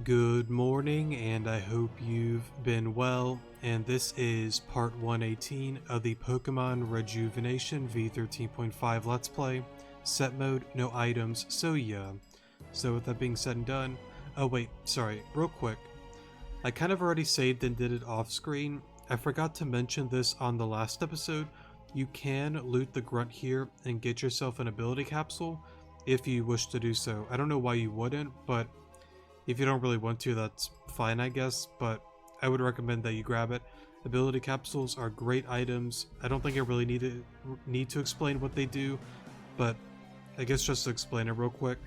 Good morning, and I hope you've been well. And this is part 118 of the Pokemon Rejuvenation V13.5 Let's Play. Set mode, no items, so yeah. So with that being said and done, oh wait, sorry, real quick. I kind of already saved and did it off screen. I forgot to mention this on the last episode. You can loot the grunt here and get yourself an ability capsule if you wish to do so. I don't know why you wouldn't, but if you don't really want to, that's fine, I guess, but I would recommend that you grab it. Ability capsules are great items. I don't think I really need to explain what they do, but I guess just to explain it real quick,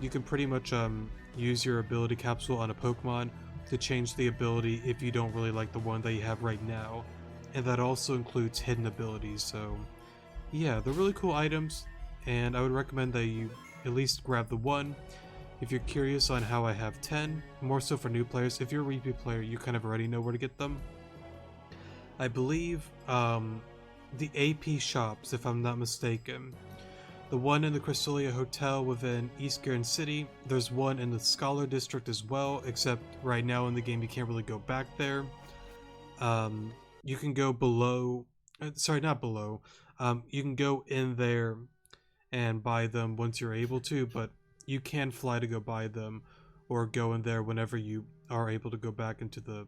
you can pretty much use your ability capsule on a Pokemon to change the ability if you don't really like the one that you have right now, and that also includes hidden abilities. So yeah, they're really cool items, and I would recommend that you at least grab the one. If you're curious on how I have 10, more so for new players, if you're a repeat player, you kind of already know where to get them. I believe the AP shops, if I'm not mistaken. The one in the Crystalia Hotel within East Garden City. There's one in the Scholar District as well, except right now in the game you can't really go back there. You can go below, sorry, not below. You can go in there and buy them once you're able to, but you can fly to go buy them or go in there whenever you are able to go back into the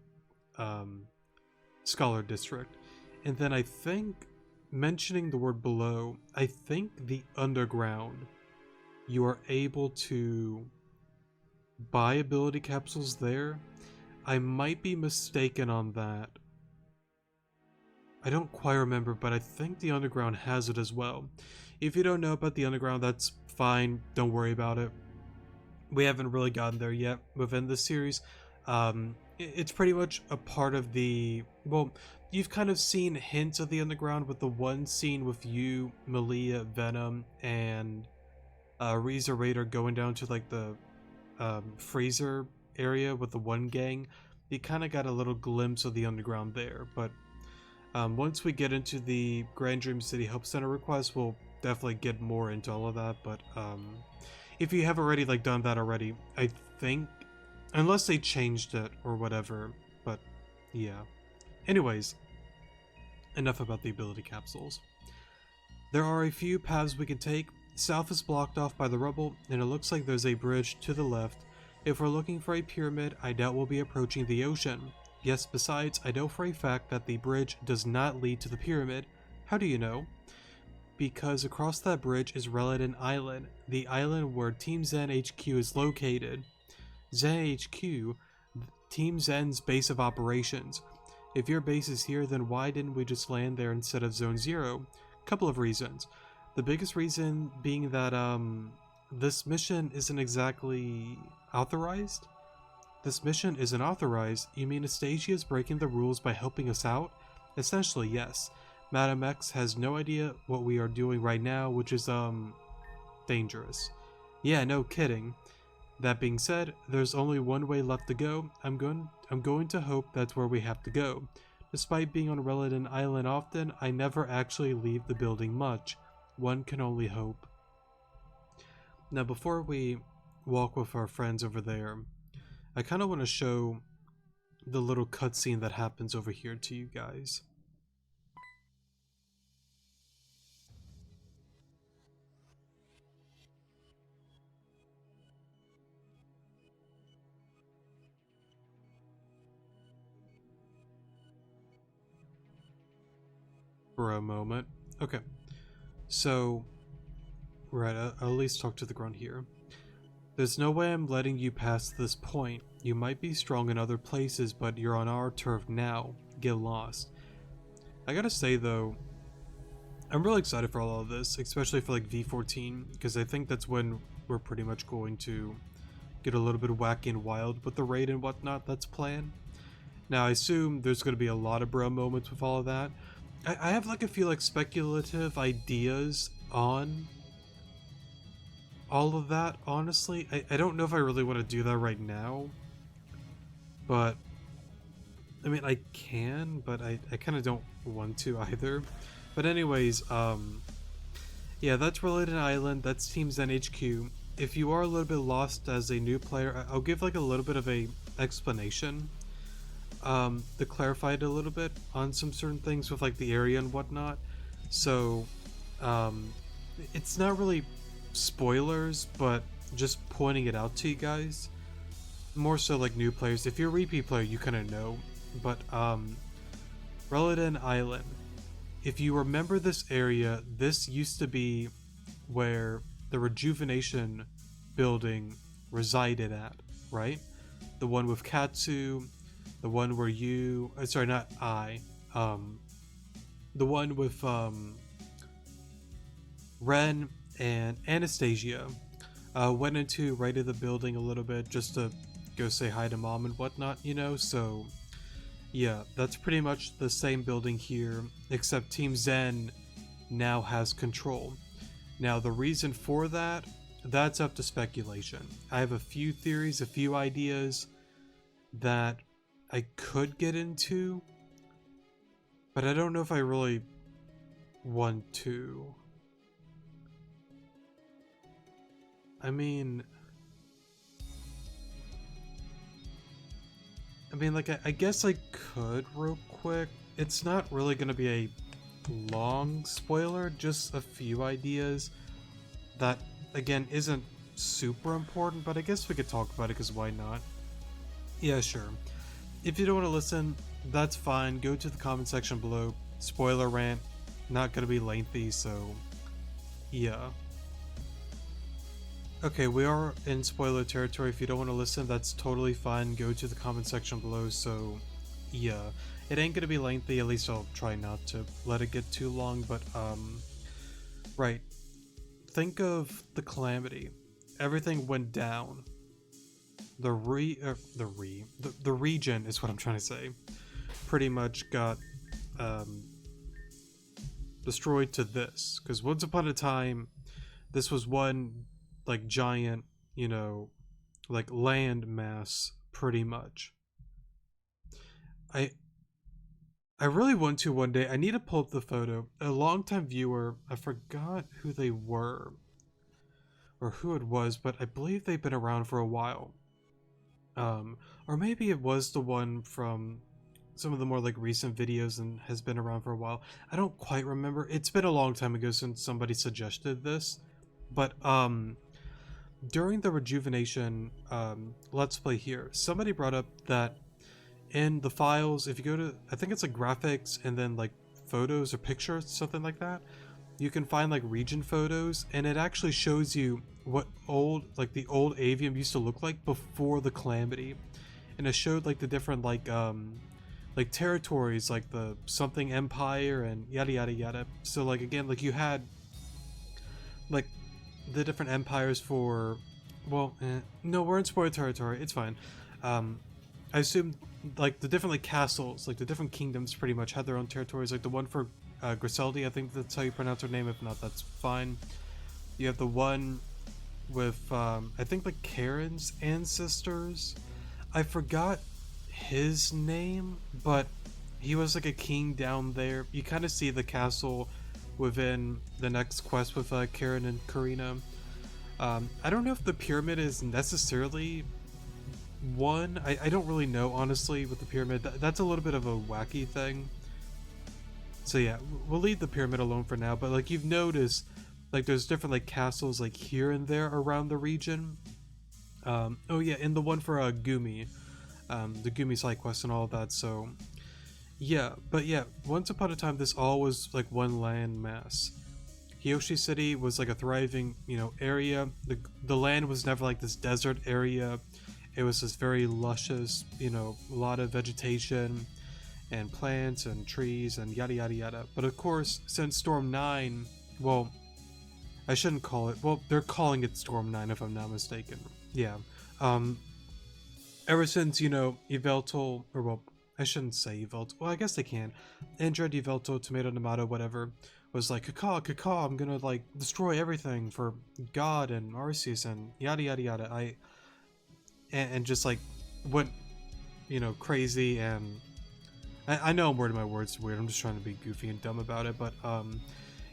Scholar District. And then I think, mentioning the word below, I think the underground, you are able to buy ability capsules there. I might be mistaken on that. I don't quite remember, but I think the underground has it as well. If you don't know about the underground, that's fine, don't worry about it. We haven't really gotten there yet within this series. It's pretty much a part of the, well, you've kind of seen hints of the underground with the one scene with you, Malia, Venom, and Reza Raider going down to like the freezer area with the one gang. You kind of got a little glimpse of the underground there, but once we get into the Grand Dream City Help Center request, we'll definitely get more into all of that. But if you have already like done that already, I think, unless they changed it or whatever, but yeah. Anyways, enough about the ability capsules. There are a few paths we can take. South is blocked off by the rubble, and it looks like there's a bridge to the left. If we're looking for a pyramid, I doubt we'll be approaching the ocean. Yes, besides, I know for a fact that the bridge does not lead to the pyramid. How do you know? Because across that bridge is Rejuvenation Island, the island where Team Zen HQ is located. Zen HQ, Team Zen's base of operations. If your base is here, then why didn't we just land there instead of Zone 0? Couple of reasons. The biggest reason being that this mission isn't exactly authorized. This mission isn't authorized? You mean Astasia is breaking the rules by helping us out? Essentially, yes. Madam X has no idea what we are doing right now, which is, dangerous. Yeah, no kidding. That being said, there's only one way left to go. I'm going to hope that's where we have to go. Despite being on Rejuvenation Island often, I never actually leave the building much. One can only hope. Now, before we walk with our friends over there, I kind of want to show the little cutscene that happens over here to you guys. For a moment. Okay. So, right, I'll at least talk to the grunt here. There's no way I'm letting you past this point. You might be strong in other places, but you're on our turf now. Get lost. I gotta say though, I'm really excited for all of this, especially for like V14, because I think that's when we're pretty much going to get a little bit wacky and wild with the raid and whatnot that's planned. Now I assume there's going to be a lot of bro moments with all of that. I have like a few like speculative ideas on all of that, honestly. I don't know if I really want to do that right now, but I mean I can, but I kind of don't want to either. But anyways, yeah, that's Rejuvenation Island, that's Team Zen HQ. if you are a little bit lost as a new player, I'll give like a little bit of a explanation to clarify it a little bit on some certain things with like the area and whatnot. So um, it's not really spoilers, but just pointing it out to you guys. More so like new players. If you're a repeat player, you kind of know. But Reledon Island. If you remember this area, this used to be where the Rejuvenation building resided at, right? The one with Katsu, the one where you, sorry, not I, the one with Ren and Anastasia went into right in the building a little bit just to go say hi to mom and whatnot, you know. So yeah, that's pretty much the same building here, except Team Zen now has control. Now the reason for that, that's up to speculation. I have a few theories, a few ideas that I could get into, but I don't know if I really want to. I mean, like, I guess I could real quick. It's not really going to be a long spoiler, just a few ideas that, again, isn't super important, but I guess we could talk about it, because why not? Yeah, sure. If you don't want to listen, that's fine. Go to the comment section below. Spoiler rant, not going to be lengthy, so yeah. Okay, we are in spoiler territory. If you don't want to listen, that's totally fine. Go to the comment section below. So yeah, it ain't gonna be lengthy. At least I'll try not to let it get too long. But right, think of the calamity. Everything went down. The region is what I'm trying to say. Pretty much got destroyed to this, because once upon a time, this was one like giant, you know, like land mass, pretty much. I really want to one day. I need to pull up the photo. A longtime viewer, I forgot who they were or who it was, but I believe they've been around for a while. Or maybe it was the one from some of the more like recent videos and has been around for a while. I don't quite remember. It's been a long time ago since somebody suggested this, but during the Rejuvenation let's play here, somebody brought up that in the files, if you go to, I think it's like graphics and then like photos or pictures, something like that, you can find like region photos, and it actually shows you what the old Avium used to look like before the calamity, and it showed like the different like territories, like the something empire and yada yada yada. So like again, like you had like the different empires for, well, no, we're in spoiler territory, it's fine. I assume like the different like castles, like the different kingdoms pretty much had their own territories, like the one for Griseldi, I think that's how you pronounce her name. If not, that's fine. You have the one with I think like Karen's ancestors. I forgot his name, but he was like a king down there. You kind of see the castle within the next quest with Karen and Karina. I don't know if the pyramid is necessarily one. I don't really know, honestly, with the pyramid. That's a little bit of a wacky thing. So yeah, we'll leave the pyramid alone for now, but like you've noticed, like there's different like castles like here and there around the region. Oh yeah, and the one for Gumi, the Gumi side quest and all of that. So yeah, but yeah, once upon a time this all was like one land mass. Hiyoshi City was like a thriving, you know, area. The land was never like this desert area. It was this very luscious, you know, a lot of vegetation and plants and trees and yada yada yada. But of course, since Storm 9, well, I shouldn't call it, well, they're calling it Storm 9 if I'm not mistaken. Yeah. Ever since, you know, Yveltal, or well, I shouldn't say Yveltal, well, I guess they can. Android, Yveltal, Tomato, whatever, was like, Kaka, I'm gonna like destroy everything for God and Arceus and yada yada yada. And just like went, you know, crazy. And I know I'm wording my words weird, I'm just trying to be goofy and dumb about it, but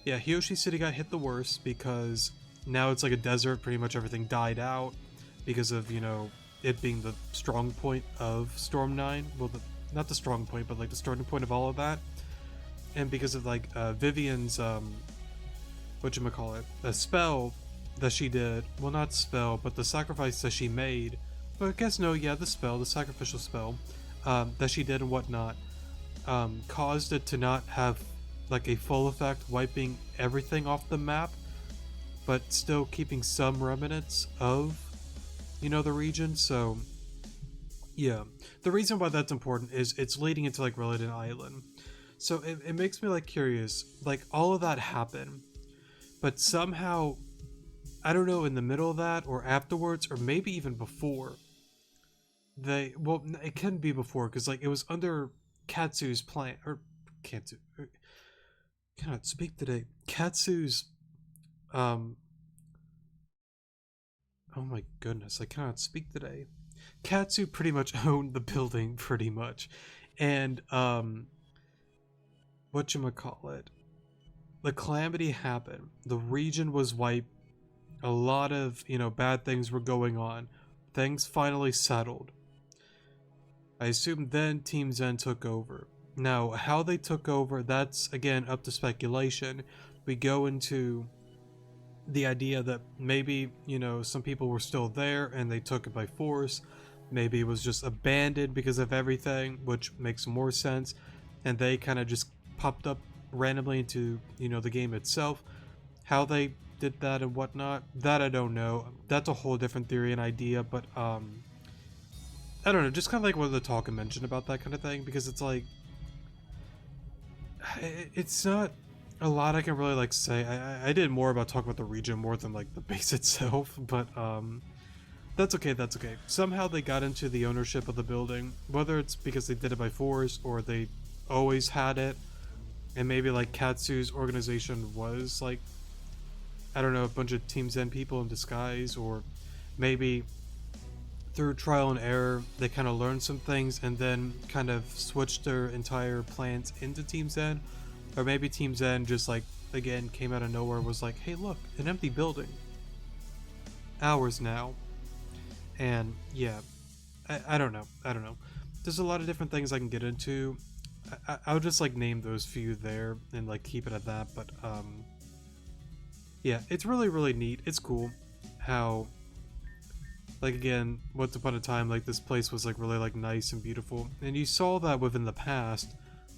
yeah, Hiyoshi City got hit the worst because now it's like a desert. Pretty much everything died out because of, you know, it being the strong point of Storm 9. Well, not the strong point, but like the starting point of all of that. And because of like Vivian's whatchamacallit, a spell that she did, well, not spell, but the sacrifice that she made, but I guess no, yeah, the spell, the sacrificial spell that she did and whatnot, caused it to not have like a full effect, wiping everything off the map, but still keeping some remnants of, you know, the region. So yeah, the reason why that's important is it's leading into like Reledon Island. So it makes me like curious, like all of that happened, but somehow, I don't know, in the middle of that or afterwards or maybe even before, they, well, it can be before because like it was under Katsu's plan, or Katsu, cannot speak today, Katsu's um oh my goodness, I cannot speak today. Katsu pretty much owned the building pretty much, and whatchamacallit, the calamity happened, the region was wiped, a lot of, you know, bad things were going on, things finally settled. I assume then Team Zen took over. Now, how they took over, that's again up to speculation. We go into the idea that maybe, you know, some people were still there and they took it by force. Maybe it was just abandoned because of everything, which makes more sense. And they kind of just popped up randomly into, you know, the game itself. How they did that and whatnot, that I don't know. That's a whole different theory and idea, but I don't know, just kind of like what the talk mentioned about that kind of thing, because it's like, it's not a lot I can really like say. I did more about talk about the region more than like the base itself, but that's okay, that's okay. Somehow they got into the ownership of the building, whether it's because they did it by force or they always had it, and maybe like Katsu's organization was like, I don't know, a bunch of Team Zen people in disguise, or maybe through trial and error they kind of learned some things and then kind of switched their entire plans into Team Zen, or maybe Team Zen just like again came out of nowhere, was like, hey look, an empty building, ours now. And yeah, I don't know, I don't know, there's a lot of different things I can get into. I'll just like name those few there and like keep it at that, but yeah, it's really really neat, it's cool how, like again, once upon a time, like this place was like really like nice and beautiful, and you saw that within the past,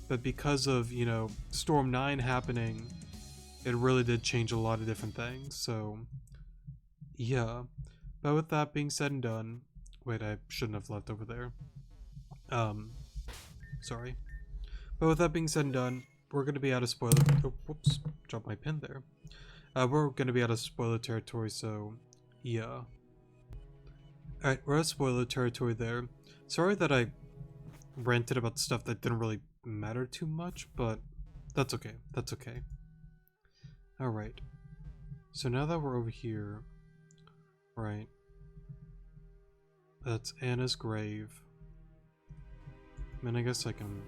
but because of, you know, Storm 9 happening, it really did change a lot of different things. So yeah, but with that being said and done, wait, I shouldn't have left over there. Um, sorry. But with that being said and done, we're gonna be out of spoiler. Oh, whoops, dropped my pen there. We're gonna be out of spoiler territory, so yeah. Alright, we're at spoiler territory there. Sorry that I ranted about stuff that didn't really matter too much, but that's okay. That's okay. Alright. So now that we're over here, right, that's Anna's grave. I mean, I guess I can...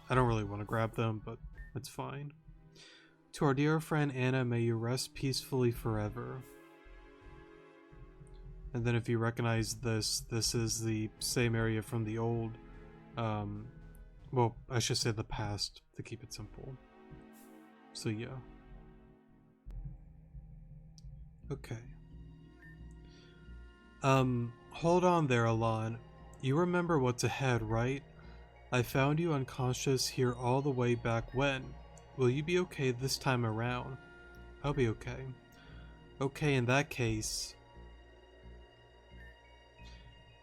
I don't really want to grab them, but it's fine. To our dear friend Anna, may you rest peacefully forever. And then if you recognize this, this is the same area from the old, well, I should say the past, to keep it simple. So yeah. Okay. Hold on there, Alon. You remember what's ahead, right? I found you unconscious here all the way back when. Will you be okay this time around? I'll be okay. Okay, in that case...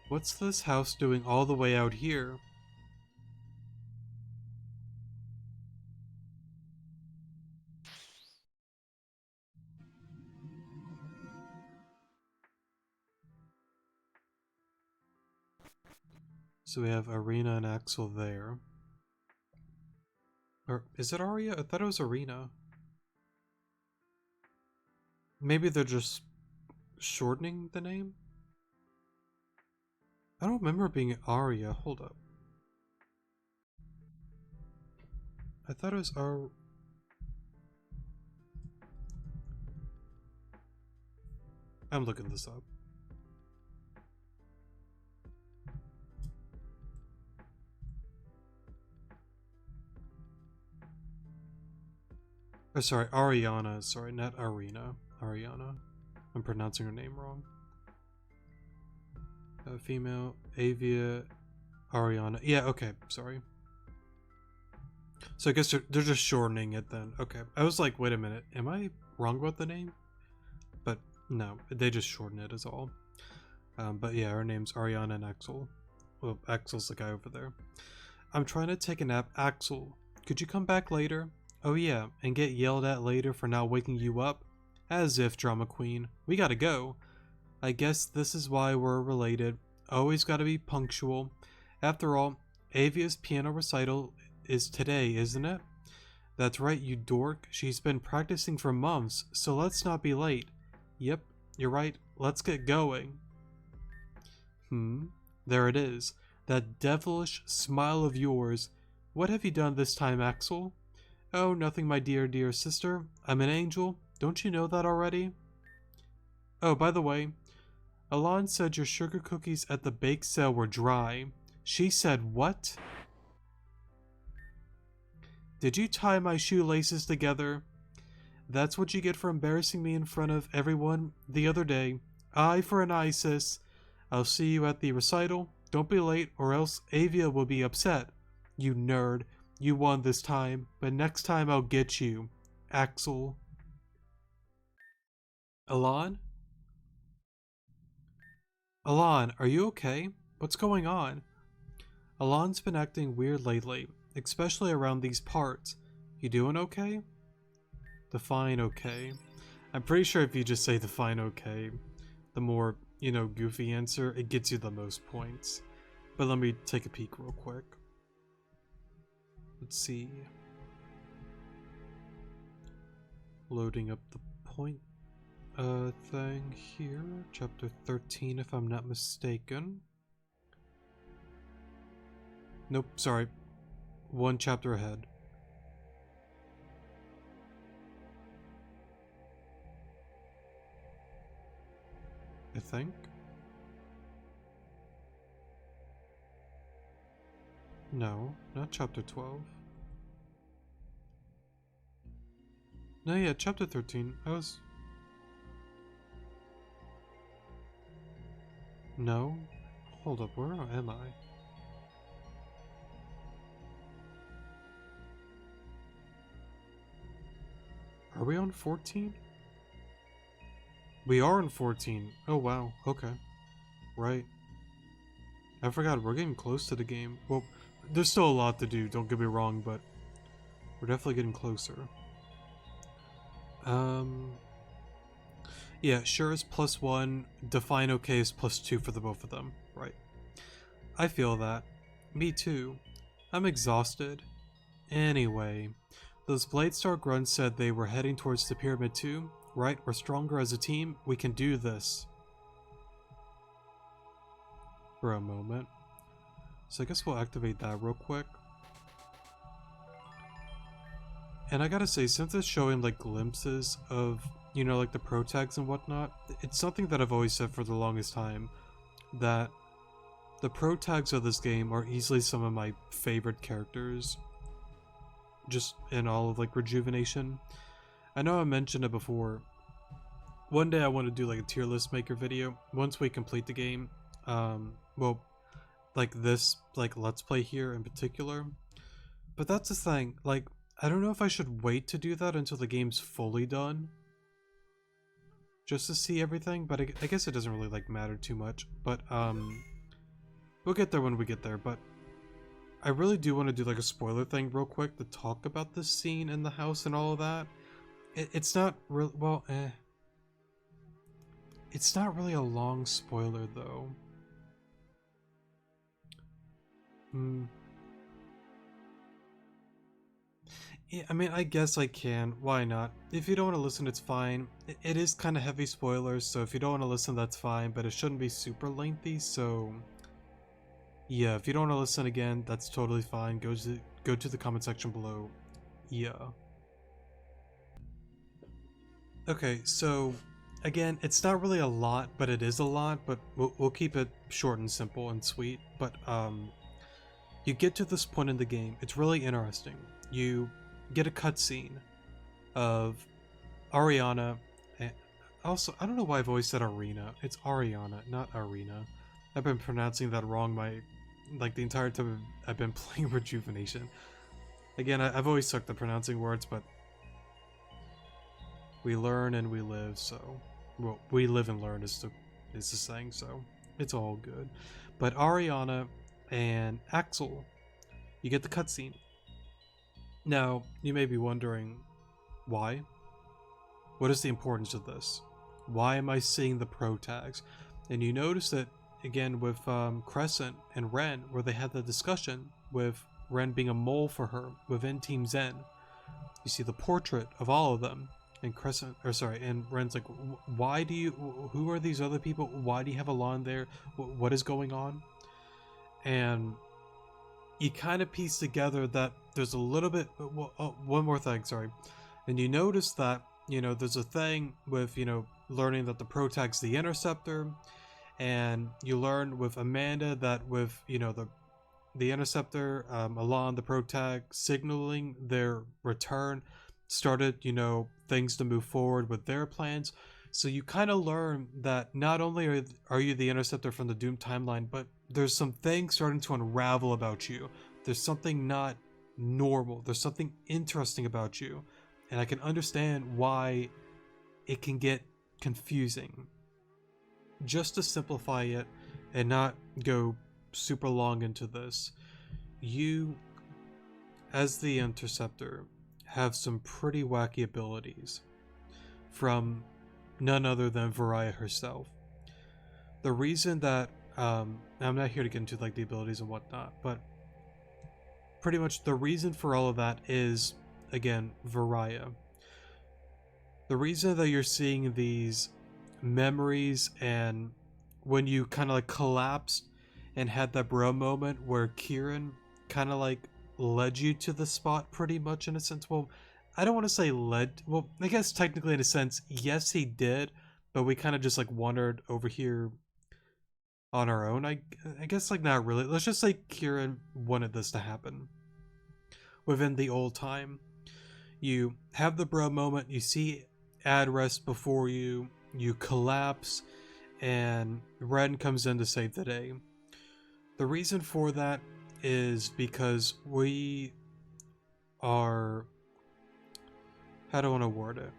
What's this house doing all the way out here? So we have Arena and Axel there. Or is it Aria? I thought it was Arena. Maybe they're just shortening the name? I don't remember it being Aria. Hold up. I thought it was I'm looking this up. Oh, sorry, Ariana. Sorry, not Arena. Ariana. I'm pronouncing her name wrong. Female, Avia, Ariana. Yeah, okay, sorry. So I guess they're just shortening it then. Okay. I was like, wait a minute, am I wrong about the name? But no, they just shorten it is all. But yeah, her name's Ariana and Axel. Well, Axel's the guy over there. I'm trying to take a nap. Axel, could you come back later? Oh yeah, and get yelled at later for not waking you up? As if, drama queen. We gotta go. I guess this is why we're related. Always gotta be punctual. After all, Avia's piano recital is today, isn't it? That's right, you dork. She's been practicing for months, so let's not be late. Yep, you're right. Let's get going. There it is. That devilish smile of yours. What have you done this time, Axel? Oh, nothing, my dear, dear sister. I'm an angel. Don't you know that already? Oh, by the way, Alon said your sugar cookies at the bake sale were dry. She said what? Did you tie my shoelaces together? That's what you get for embarrassing me in front of everyone the other day. Eye for an eye, sis. I'll see you at the recital. Don't be late or else Avia will be upset. You nerd. You won this time, but next time I'll get you. Axel. Alon? Alon, are you okay? What's going on? Alon's been acting weird lately, especially around these parts. You doing okay? Define okay. I'm pretty sure if you just say define okay, the more, goofy answer, it gets you the most points. But let me take a peek real quick. Let's see. Loading up the point thing here. Chapter 13, if I'm not mistaken. Nope, sorry. One chapter ahead. I think. No, not chapter 12. No, yeah, chapter 13. No? Hold up, where am I? Are we on 14? We are on 14. Oh wow, okay. Right. I forgot, we're getting close to the game. Well, there's still a lot to do, don't get me wrong, but we're definitely getting closer. Yeah, sure is +1, define okay is +2 for the both of them, right. I feel that. Me too. I'm exhausted. Anyway, those Bladestar grunts said they were heading towards the pyramid too, right? We're stronger as a team, we can do this. For a moment. So I guess we'll activate that real quick. And I gotta say, since it's showing like glimpses of, like the pro tags and whatnot, it's something that I've always said for the longest time, that the pro tags of this game are easily some of my favorite characters, just in all of like Rejuvenation. I know I mentioned it before. One day I want to do like a tier list maker video once we complete the game. Well, like this, like let's play here in particular. But that's the thing, like, I don't know if I should wait to do that until the game's fully done, just to see everything, but I guess it doesn't really like matter too much. But we'll get there when we get there. But I really do want to do like a spoiler thing real quick to talk about this scene in the house and all of that. It's not real well. It's not really a long spoiler though. Yeah, I mean, I guess I can. Why not? If you don't want to listen, it's fine. It is kind of heavy spoilers, so if you don't want to listen, that's fine, but it shouldn't be super lengthy, so yeah, if you don't want to listen again, that's totally fine. Go to the comment section below. Yeah. Okay, so again, it's not really a lot, but it is a lot, but we'll keep it short and simple and sweet. But you get to this point in the game, it's really interesting. You get a cutscene of Ariana, and also, I don't know why I've always said Arena. It's Ariana, not Arena. I've been pronouncing that wrong like the entire time I've been playing Rejuvenation. Again, I've always sucked at pronouncing words, but we learn and we live, so... Well, we live and learn is the saying, so it's all good. But Ariana and Axel, you get the cutscene. Now, you may be wondering, why? What is the importance of this? Why am I seeing the pro tags? And you notice that, again, with Crescent and Ren, where they had the discussion with Ren being a mole for her within Team Zen. You see the portrait of all of them. And and Ren's like, why do you, who are these other people? Why do you have Alon there? What is going on? And you kind of piece together that there's a little bit, one more thing, sorry. And you notice that, you know, there's a thing with, you know, learning that the pro tag's the Interceptor. And you learn with Amanda that with, you know, the Interceptor, Alon, the pro tag, signaling their return, started, you know, things to move forward with their plans. So you kind of learn that not only are you the Interceptor from the Doom timeline, but there's some things starting to unravel about you. There's something not normal. There's something interesting about you. And I can understand why it can get confusing. Just to simplify it and not go super long into this, you, as the Interceptor, have some pretty wacky abilities from none other than Varaya herself. The reason that I'm not here to get into like the abilities and whatnot, but pretty much the reason for all of that is, again, Varaya. The reason that you're seeing these memories, and when you kind of like collapsed and had that bro moment where Kieran kind of like led you to the spot pretty much in a sense. Well, I don't want to say led, well, I guess technically in a sense, yes he did, but we kind of just like wandered over here on our own. I guess like not really. Let's just say Kieran wanted this to happen. Within the old time, you have the bro moment, you see Adrest before you, you collapse, and Ren comes in to save the day. The reason for that is because we are, how do I want to word it?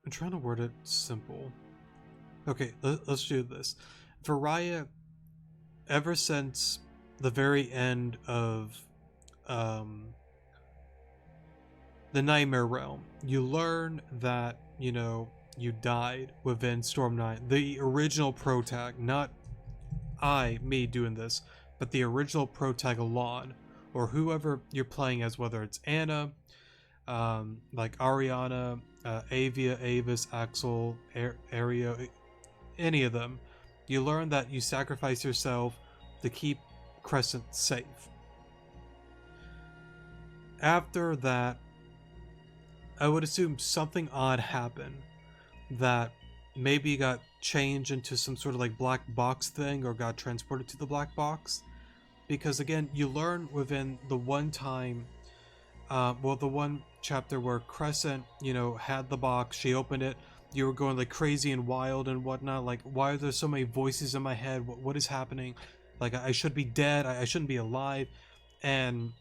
I'm trying to word it simple. Okay, let's do this. Varaya, ever since the very end of the Nightmare Realm, you learn that, you know, you died within Storm 9. The original pro tag, not me doing this, but the original pro tag Alon, or whoever you're playing as, whether it's Anna, like Ariana, Avia, Avis, Axel, Ario, any of them, you learn that you sacrifice yourself to keep Crescent safe. After that, I would assume something odd happened, that maybe got changed into some sort of like black box thing, or got transported to the black box. Because again, you learn within the one time, well, the one chapter where Crescent, you know, had the box, she opened it, you were going like crazy and wild and whatnot, like, why are there so many voices in my head, what is happening, like I should be dead, I shouldn't be alive. And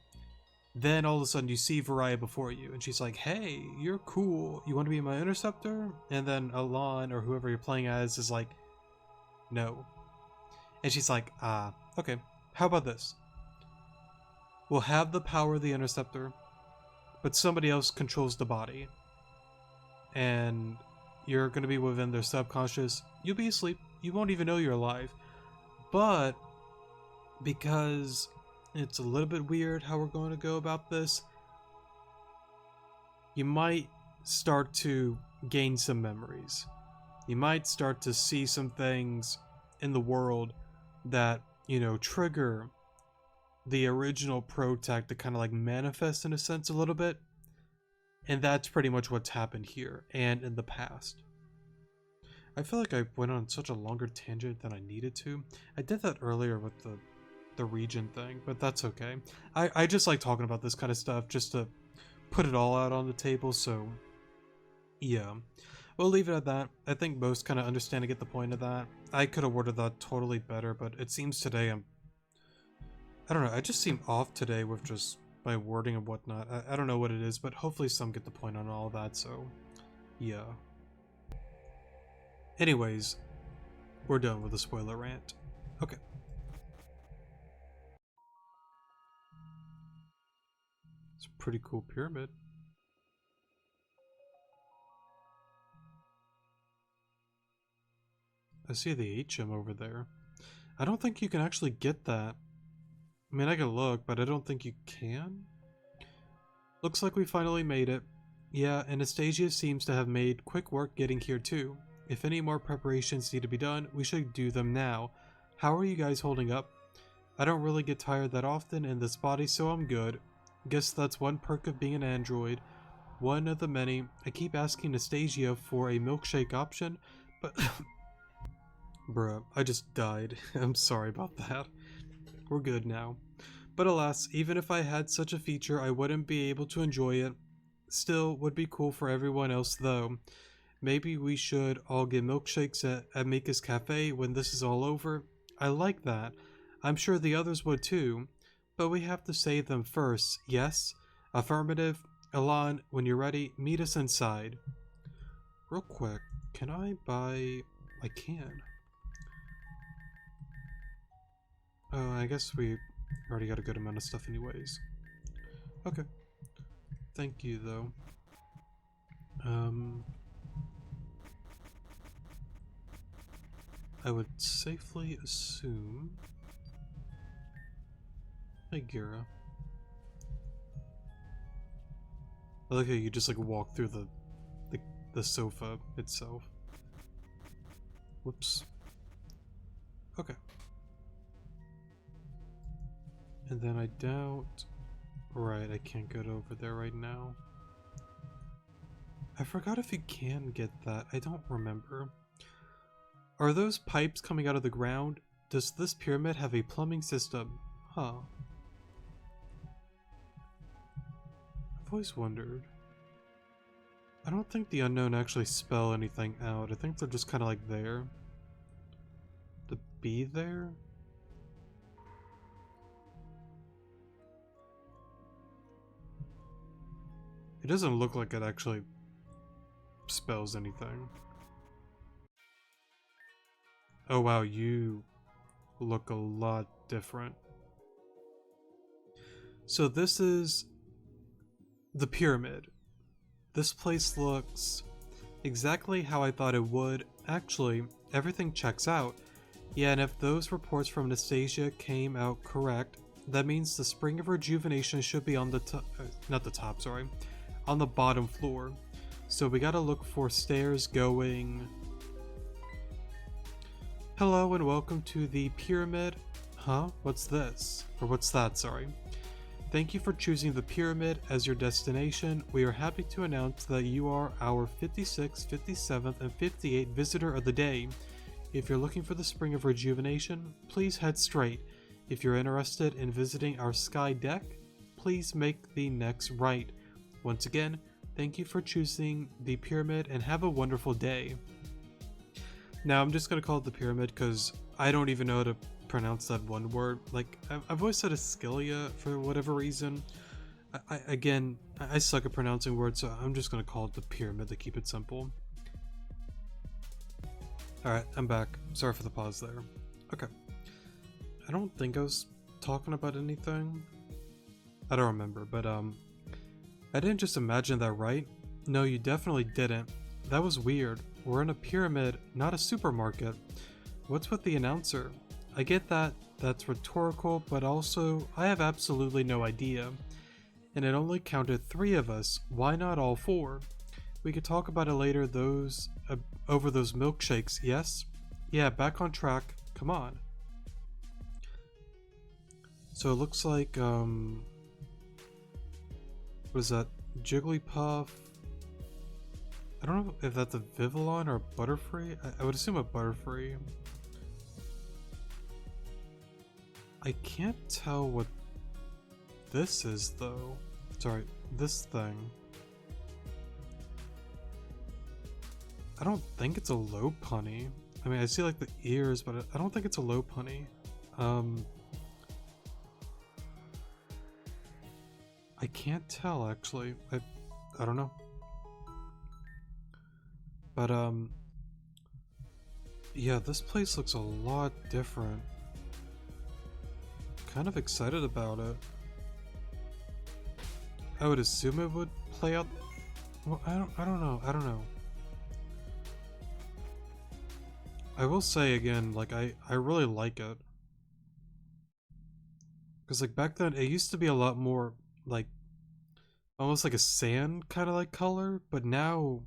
then all of a sudden you see Varaya before you, and she's like, hey, you're cool, you want to be my Interceptor? And then Alon, or whoever you're playing as, is like, no. And she's like, okay, how about this? We'll have the power of the Interceptor, but somebody else controls the body. And you're going to be within their subconscious. You'll be asleep. You won't even know you're alive. But because it's a little bit weird how we're going to go about this, you might start to gain some memories. You might start to see some things in the world that, you know, trigger the original pro tag to kind of like manifest in a sense a little bit. And that's pretty much what's happened here and in the past. I feel like I went on such a longer tangent than I needed to. I did that earlier with the region thing, but that's okay. I just like talking about this kind of stuff just to put it all out on the table, so yeah. We'll leave it at that. I think most kind of understand and get the point of that. I could have worded that totally better, but it seems today I don't know, I just seem off today with just my wording and whatnot. I don't know what it is, but hopefully some get the point on all of that, so yeah. Anyways, we're done with the spoiler rant. Okay. It's a pretty cool pyramid. I see the HM over there. I don't think you can actually get that. I mean, I can look, but I don't think you can. Looks like we finally made it. Yeah, Anastasia seems to have made quick work getting here too. If any more preparations need to be done, we should do them now. How are you guys holding up? I don't really get tired that often in this body, so I'm good. Guess that's one perk of being an android. One of the many. I keep asking Anastasia for a milkshake option, but... Bruh, I just died. I'm sorry about that. We're good now. But alas, even if I had such a feature, I wouldn't be able to enjoy it. Still, would be cool for everyone else though. Maybe we should all get milkshakes at Mika's Cafe when this is all over. I like that. I'm sure the others would too. But we have to save them first, yes? Affirmative. Elan, when you're ready, meet us inside. Real quick, can I buy... I can. Oh, I guess we already got a good amount of stuff anyways. Okay. Thank you, though. I would safely assume... Hey, Gira. I like how you just like walk through the sofa itself. Whoops. Okay. And then I doubt... Right, I can't get over there right now. I forgot if you can get that. I don't remember. Are those pipes coming out of the ground? Does this pyramid have a plumbing system? Huh. I've always wondered. I don't think the unknown actually spell anything out. I think they're just kind of like there. To be there? It doesn't look like it actually spells anything. Oh wow, you look a lot different. So this is the pyramid. This place looks exactly how I thought it would. Actually, everything checks out. Yeah, and if those reports from Anastasia came out correct, that means the Spring of Rejuvenation should be on the top, not the top, sorry, on the bottom floor. So we gotta look for stairs going... Hello and welcome to the pyramid. Huh? What's this? Or what's that, sorry. Thank you for choosing the pyramid as your destination. We are happy to announce that you are our 56th, 57th, and 58th visitor of the day. If you're looking for the Spring of Rejuvenation, please head straight. If you're interested in visiting our sky deck, please make the next right. Once again, thank you for choosing the pyramid and have a wonderful day. Now I'm just gonna call it the pyramid because I don't even know how to pronounce that one word. Like, I've always said Ascilia for whatever reason. I suck at pronouncing words, so I'm just gonna call it the pyramid to keep it simple. Alright, I'm back. Sorry for the pause there. Okay. I don't think I was talking about anything. I don't remember, but I didn't just imagine that, right? No, you definitely didn't. That was weird. We're in a pyramid, not a supermarket. What's with the announcer? I get that, that's rhetorical, but also, I have absolutely no idea. And it only counted 3 of us, why not all 4? We could talk about it later, over those milkshakes, yes? Yeah, back on track, come on. So it looks like, what is that? Jigglypuff. I don't know if that's a Vivillon or a Butterfree. I would assume a Butterfree. I can't tell what this is though. Sorry, this thing. I don't think it's a Lopunny. I mean, I see like the ears, but I don't think it's a Lopunny. I can't tell actually. I don't know. But yeah, this place looks a lot different. Kind of excited about it. I would assume it would play out. Well, I don't know. I will say again, like I really like it. Because like back then it used to be a lot more like almost like a sand kind of like color, but now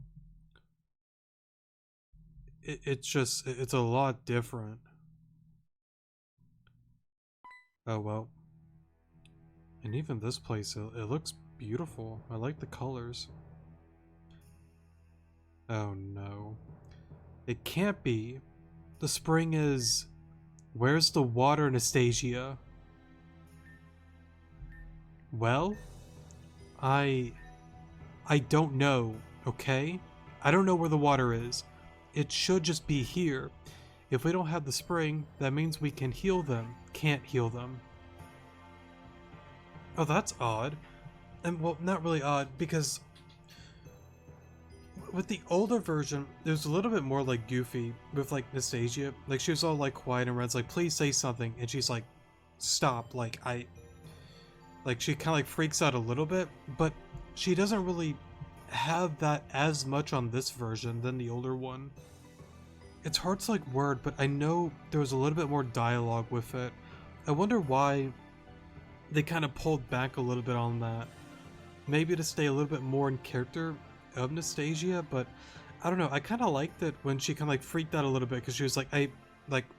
it's a lot different. Oh well. And even this place, it looks beautiful. I like the colors. Oh no. It can't be. The spring is... Where's the water, Anastasia? Well, I don't know, okay? I don't know where the water is. It should just be here. If we don't have the spring, that means we can heal them. Can't heal them. Oh, that's odd. And well, not really odd, because with the older version, there's a little bit more like goofy with like Anastasia. Like she was all like quiet and Red's like, please say something, and she's like, stop. Like she kind of like freaks out a little bit, but she doesn't really have that as much on this version than the older one. It's hard to like word, but I know there was a little bit more dialogue with it. I wonder why they kind of pulled back a little bit on that. Maybe to stay a little bit more in character of Anastasia, but I don't know. I kind of liked it when she kind of like freaked out a little bit because she was like,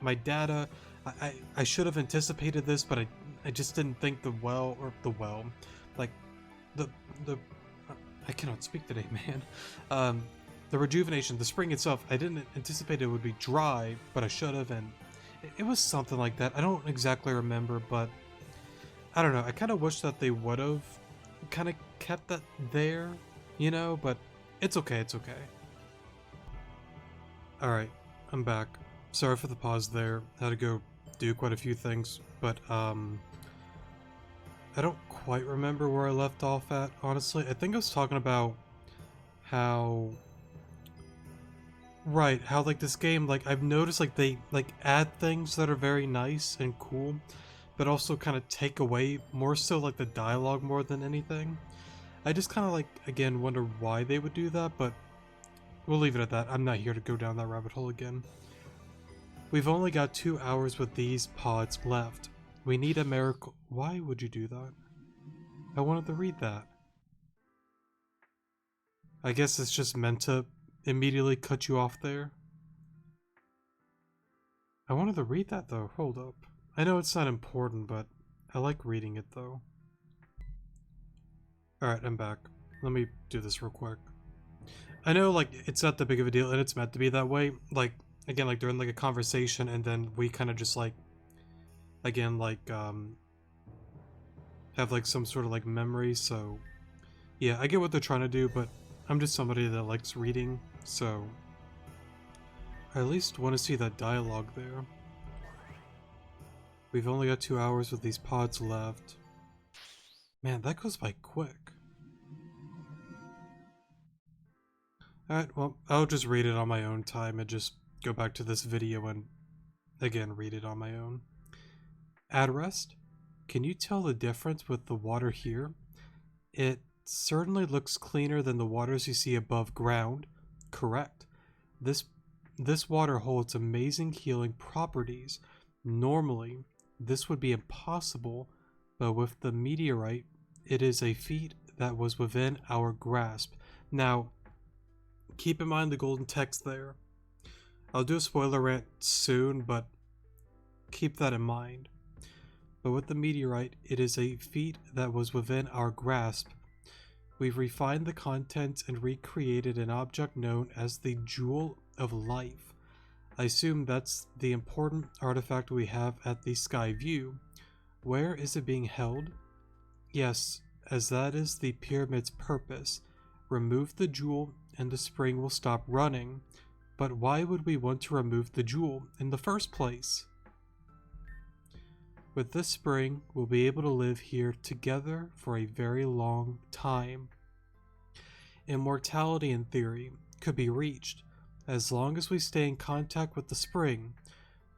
my data, I should have anticipated this, but I just didn't think like the I cannot speak today, man. The rejuvenation, the spring itself, I didn't anticipate it would be dry, but I should have, and it was something like that. I don't exactly remember, but I don't know. I kind of wish that they would have kind of kept that there, you know, but it's okay, it's okay. Alright, I'm back. Sorry for the pause there. Had to go do quite a few things, but I don't quite remember where I left off at, honestly. I think I was talking about how... Right, how like this game, like I've noticed like they like add things that are very nice and cool, but also kind of take away more so like the dialogue more than anything. I just kind of like, again, wonder why they would do that, but we'll leave it at that. I'm not here to go down that rabbit hole again. We've only got 2 hours with these pods left. We need a miracle. Why would you do that? I wanted to read that. I guess it's just meant to immediately cut you off there. I wanted to read that though. Hold up. I know it's not important, but I like reading it though. Alright, I'm back. Let me do this real quick. I know like it's not that big of a deal and it's meant to be that way. Like, again, like during like a conversation and then we kind of just like, again, like have like some sort of like memory, so yeah, I get what they're trying to do, but I'm just somebody that likes reading, so I at least want to see that dialogue there. We've only got 2 hours with these pods left. Man, that goes by quick. Alright, well, I'll just read it on my own time and just go back to this video and, again, read it on my own. At rest, can you tell the difference with the water here? It certainly looks cleaner than the waters you see above ground. Correct. This water holds amazing healing properties. Normally, this would be impossible, but with the meteorite, it is a feat that was within our grasp. Now, keep in mind the golden text there. I'll do a spoiler rant soon, but keep that in mind. But with the meteorite, it is a feat that was within our grasp. We've refined the contents and recreated an object known as the Jewel of Life. I assume that's the important artifact we have at the Sky View. Where is it being held? Yes, as that is the pyramid's purpose. Remove the jewel and the spring will stop running. But why would we want to remove the jewel in the first place? With this spring, we'll be able to live here together for a very long time. Immortality, in theory, could be reached as long as we stay in contact with the spring,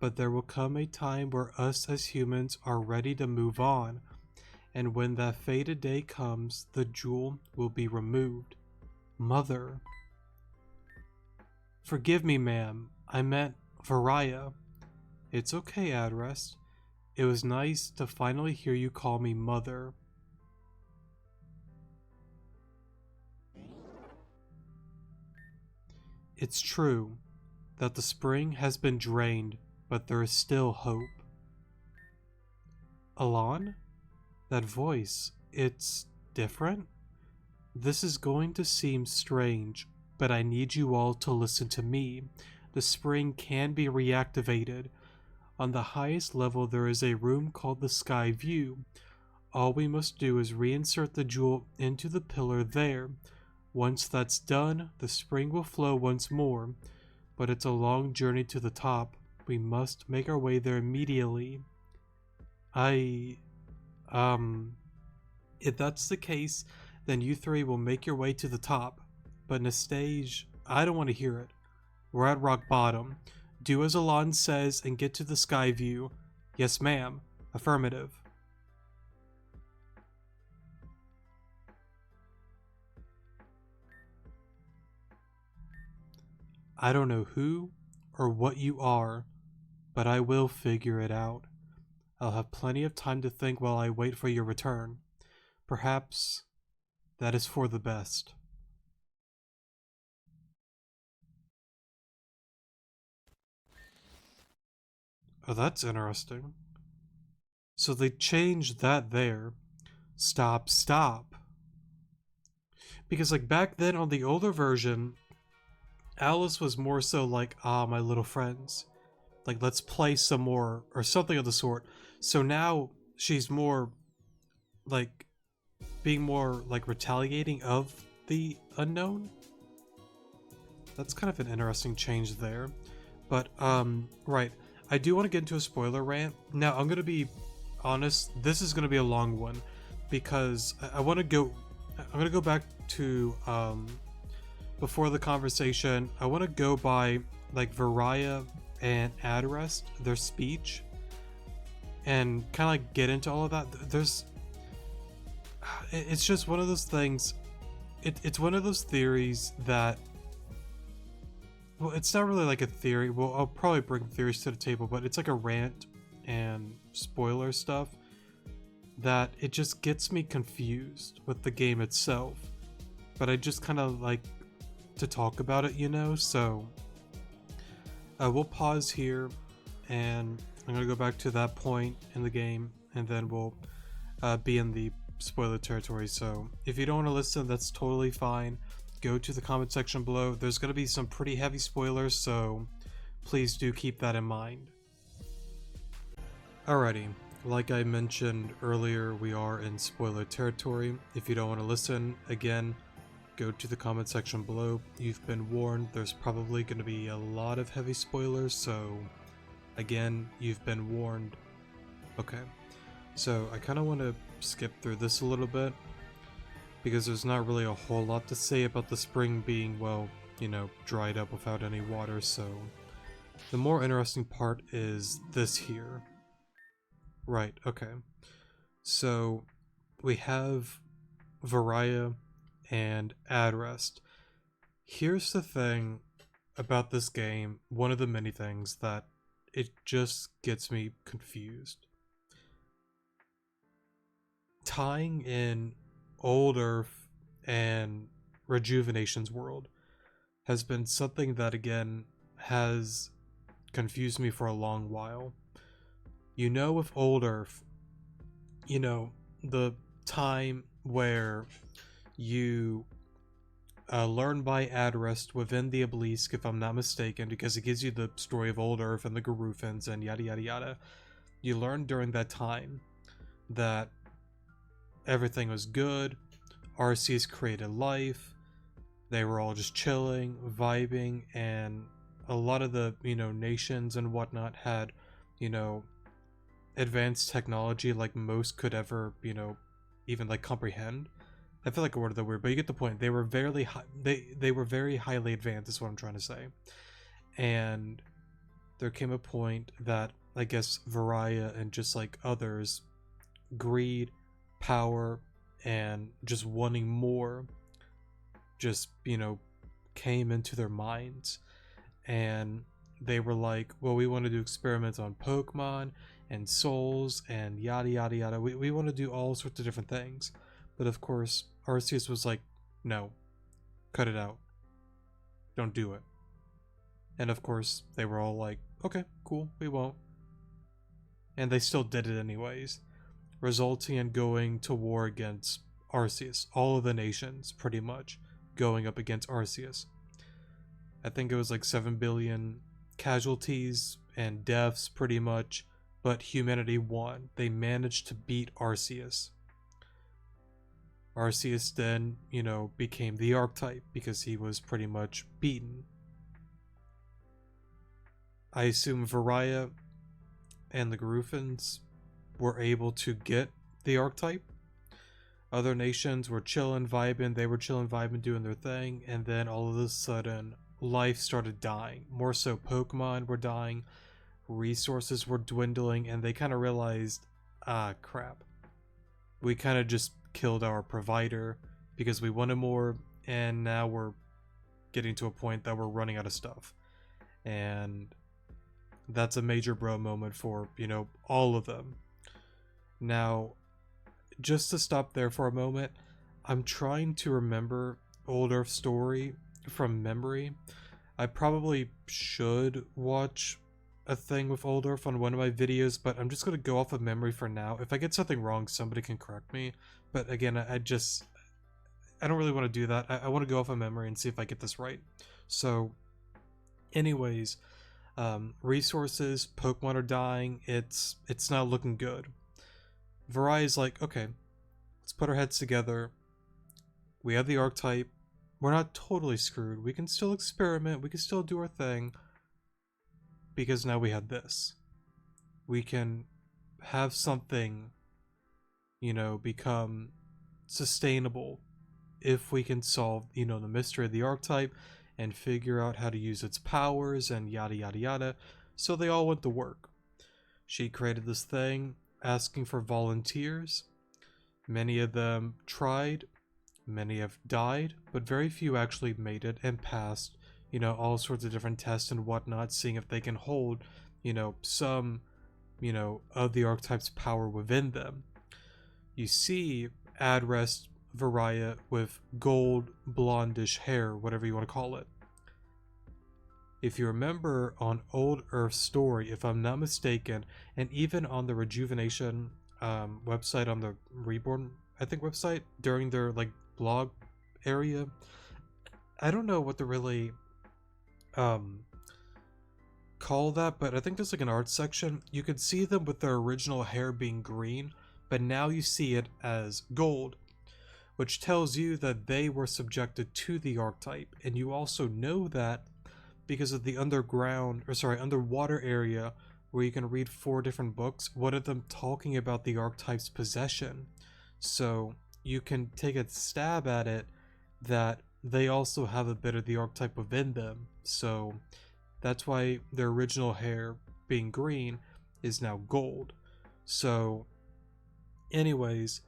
but there will come a time where us as humans are ready to move on, and when that fated day comes, the jewel will be removed. Mother. Forgive me, ma'am. I meant Varaya. It's okay, Adrest. It was nice to finally hear you call me Mother. It's true that the spring has been drained, but there is still hope. Alon? That voice, it's different? This is going to seem strange, but I need you all to listen to me. The spring can be reactivated. On the highest level there is a room called the Sky View. All we must do is reinsert the jewel into the pillar there. Once that's done, the spring will flow once more, but it's a long journey to the top. We must make our way there immediately. If that's the case, then you three will make your way to the top. But Nastage, I don't want to hear it. We're at rock bottom. Do as Alon says and get to the Sky View. Yes, ma'am. Affirmative. I don't know who or what you are, but I will figure it out. I'll have plenty of time to think while I wait for your return. Perhaps that is for the best. Oh, that's interesting. So they changed that there. Stop, stop. Because, like, back then on the older version, Alice was more so like, ah, my little friends. Like, let's play some more, or something of the sort. So now she's more, like, being more, like, retaliating of the unknown. That's kind of an interesting change there. But, right. I do want to get into a spoiler rant. Now, I'm going to be honest, this is going to be a long one. Because I want to go... I'm going to go back to, before the conversation. I want to go by, like, Varaya and Adrest, their speech. And kind of, like, get into all of that. There's... It's just one of those things... It's one of those theories that... Well, it's not really like a theory. Well, I'll probably bring theories to the table, but it's like a rant and spoiler stuff that it just gets me confused with the game itself. But I just kind of like to talk about it, you know? So we'll pause here and I'm going to go back to that point in the game and then we'll be in the spoiler territory. So if you don't want to listen, that's totally fine. Go to the comment section below. There's going to be some pretty heavy spoilers, so please do keep that in mind. Alrighty, like I mentioned earlier, we are in spoiler territory. If you don't want to listen, again, go to the comment section below. You've been warned. There's probably going to be a lot of heavy spoilers, so again, you've been warned. Okay, so I kind of want to skip through this a little bit, because there's not really a whole lot to say about the spring being, well, you know, dried up without any water, so the more interesting part is this here. Right, okay. So we have Varaya and Adrest. Here's the thing about this game, one of the many things that it just gets me confused. Tying in Old Earth and Rejuvenation's world has been something that, again, has confused me for a long while. You know, with Old Earth, you know, the time where You learn by ad rest within the obelisk, if I'm not mistaken, because it gives you the story of Old Earth and the Garufans and yada yada yada. You learn during that time that everything was good. Arceus created life. They were all just chilling, vibing, and a lot of the, nations and whatnot had, you know, advanced technology like most could ever, even like comprehend. I feel like a word of the weird, but you get the point. They were very high, they were very highly advanced, is what I'm trying to say. And there came a point that I guess Varia and just like others, greed, power, and just wanting more just, came into their minds. And they were like, well, we want to do experiments on Pokemon and souls and yada yada yada. We want to do all sorts of different things. But of course, Arceus was like, no, cut it out. Don't do it. And of course, they were all like, okay, cool, we won't. And they still did it anyways, resulting in going to war against Arceus. All of the nations, pretty much, going up against Arceus. I think it was like 7 billion casualties and deaths, pretty much, but humanity won. They managed to beat Arceus. Arceus then, became the archetype because he was pretty much beaten. I assume Varia and the Garufans were able to get the archetype. Other nations were chillin', vibing, they were chillin', vibing, doing their thing, and then all of a sudden, life started dying. More so, Pokemon were dying, resources were dwindling, and they kind of realized, crap. We kind of just killed our provider because we wanted more, and now we're getting to a point that we're running out of stuff. And that's a major bro moment for, all of them. Now, just to stop there for a moment, I'm trying to remember Old Earth story from memory. I probably should watch a thing with Old Earth on one of my videos, but I'm just going to go off of memory for now. If I get something wrong, somebody can correct me. But again, I don't really want to do that. I want to go off of memory and see if I get this right. So, anyways, resources, Pokemon are dying. It's not looking good. Varai's like, okay, let's put our heads together. We have the archetype. We're not totally screwed. We can still experiment. We can still do our thing. Because now we have this. We can have something, become sustainable if we can solve, the mystery of the archetype and figure out how to use its powers and yada yada yada. So they all went to work. She created this thing asking for volunteers. Many of them tried, many have died, but very few actually made it and passed, all sorts of different tests and whatnot, seeing if they can hold, some, of the archetype's power within them. You see Adrest Varia with gold, blondish hair, whatever you want to call it. If you remember on Old Earth story, if I'm not mistaken, and even on the Rejuvenation website, on the Reborn, I think, website, during their like blog area, I don't know what to really call that, but I think there's like an art section. You could see them with their original hair being green, but now you see it as gold, which tells you that they were subjected to the archetype. And you also know that because of the underwater area where you can read 4 different books, one of them talking about the archetype's possession. So you can take a stab at it that they also have a bit of the archetype within them. So that's why their original hair, being green, is now gold. So anyways,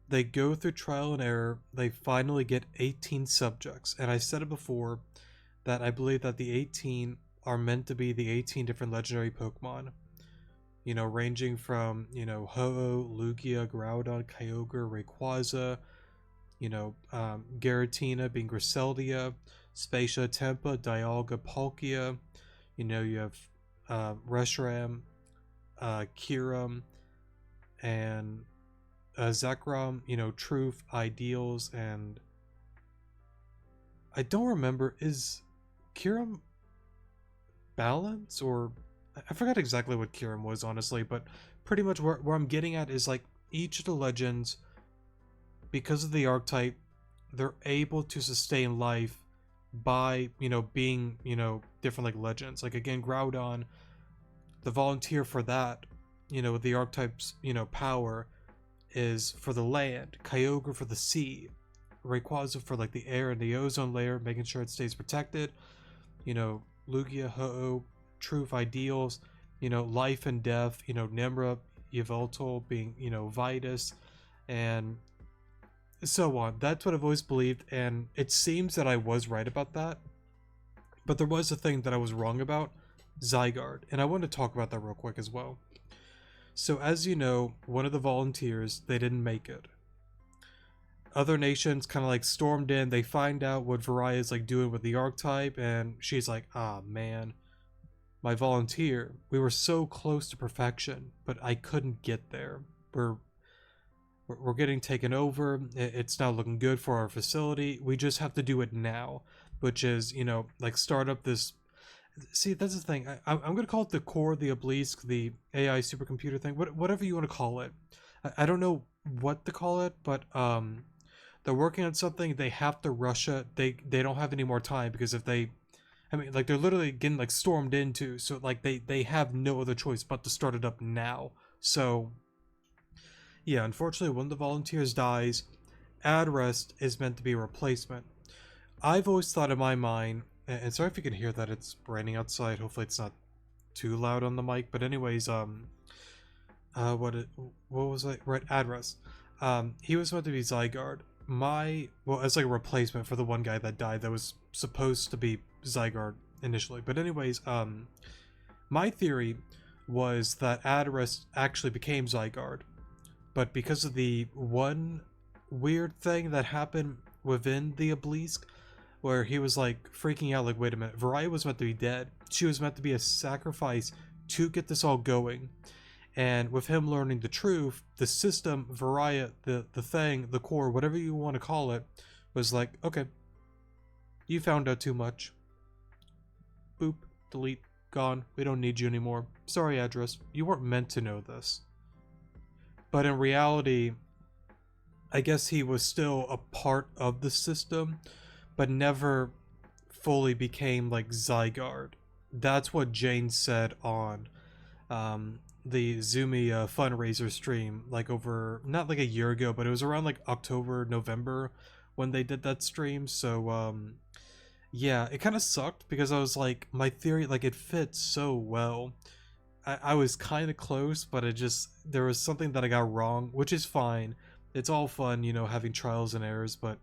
they go through trial and error. They finally get 18 subjects. And I said it before that I believe that the 18 are meant to be the 18 different legendary Pokemon. Ranging from, Ho-Oh, Lugia, Groudon, Kyogre, Rayquaza, Giratina being Griseldia, Spacia, Tempa, Dialga, Palkia. You have Reshiram, Kyurem, and Zekrom, truth, ideals, and I don't remember, is Kiram balance, or I forgot exactly what Kiram was, honestly, but pretty much where I'm getting at is like each of the legends, because of the archetype, they're able to sustain life by, being, different like legends. Like again, Groudon, the volunteer for that, with the archetype's, power is for the land, Kyogre for the sea, Rayquaza for like the air and the ozone layer, making sure it stays protected, Lugia, Ho-Oh, truth, ideals, life and death, Nimra, Yveltal being, Vitus, and so on. That's what I've always believed, and it seems that I was right about that. But there was a thing that I was wrong about, Zygarde, and I want to talk about that real quick as well. So as you know, one of the volunteers, they didn't make it. Other nations kind of like stormed in, they find out what Varia is like doing with the archetype, and she's like, ah man, my volunteer, we were so close to perfection, but I couldn't get there. We're getting taken over. It's not looking good for our facility. We just have to do it now, which is, like start up this. See, that's the thing. I'm going to call it the core, the obelisk, the AI supercomputer thing, whatever you want to call it. I don't know what to call it, but they're working on something. They have to rush it. They don't have any more time, because if they, I mean, like they're literally getting like stormed into, so like they have no other choice but to start it up now. So yeah, unfortunately, one of the volunteers dies. Adrest is meant to be a replacement. I've always thought in my mind, and sorry if you can hear that, it's raining outside. Hopefully, it's not too loud on the mic. But anyways, what was I? Right, Adrest. He was meant to be Zygarde. Well, as like a replacement for the one guy that died that was supposed to be Zygarde initially. But anyways, my theory was that Adrest actually became Zygarde. But because of the one weird thing that happened within the obelisk, where he was like freaking out, like, wait a minute, Varia was meant to be dead. She was meant to be a sacrifice to get this all going. And with him learning the truth, the system, Varia, the thing, the core, whatever you want to call it, was like, okay, you found out too much. Boop, delete, gone. We don't need you anymore. Sorry, Adrest. You weren't meant to know this. But in reality, I guess he was still a part of the system, but never fully became like Zygarde. That's what Jane said on the Zumi fundraiser stream, like over, not like a year ago, but it was around like October, November when they did that stream. So yeah, it kind of sucked, because I was like, my theory, like, it fits so well. I was kind of close, but there was something that I got wrong, which is fine. It's all fun, having trials and errors, but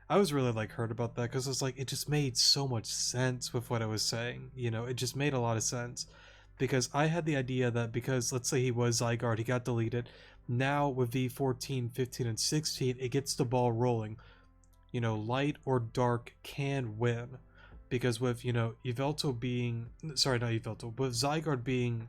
I was really like hurt about that, because it's like, it just made so much sense with what I was saying. It just made a lot of sense, because I had the idea that because, let's say he was Zygarde, he got deleted. Now with V14, 15, and 16, it gets the ball rolling. Light or dark can win, because with, Yveltal being, sorry, not Yveltal, with Zygarde being,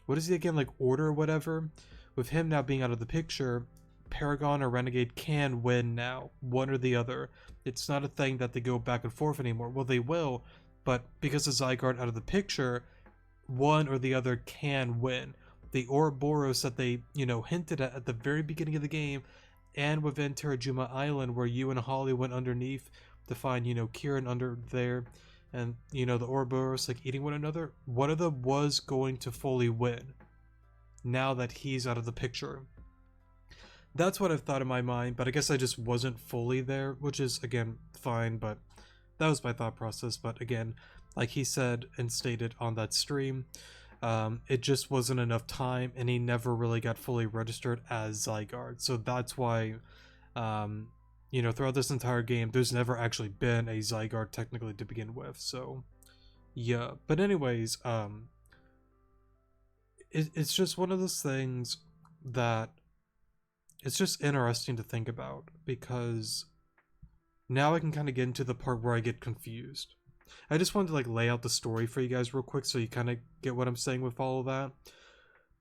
what is he again, like order or whatever, with him now being out of the picture, Paragon or Renegade can win now, one or the other. It's not a thing that they go back and forth anymore. Well, they will, but because of Zygarde out of the picture, one or the other can win. The Ouroboros that they, hinted at the very beginning of the game, and within Terrajuma Island, where you and Holly went underneath to find, Kieran under there, and, the Ouroboros, like, eating one another, one of them was going to fully win, now that he's out of the picture. That's what I've thought in my mind, but I guess I just wasn't fully there, which is, again, fine, but that was my thought process. But again, like he said and stated on that stream, it just wasn't enough time, and he never really got fully registered as Zygarde. So that's why, throughout this entire game, there's never actually been a Zygarde technically to begin with. So, yeah. But anyways, it's just one of those things that it's just interesting to think about, because now I can kind of get into the part where I get confused. I just wanted to like lay out the story for you guys real quick, so you kind of get what I'm saying with all of that.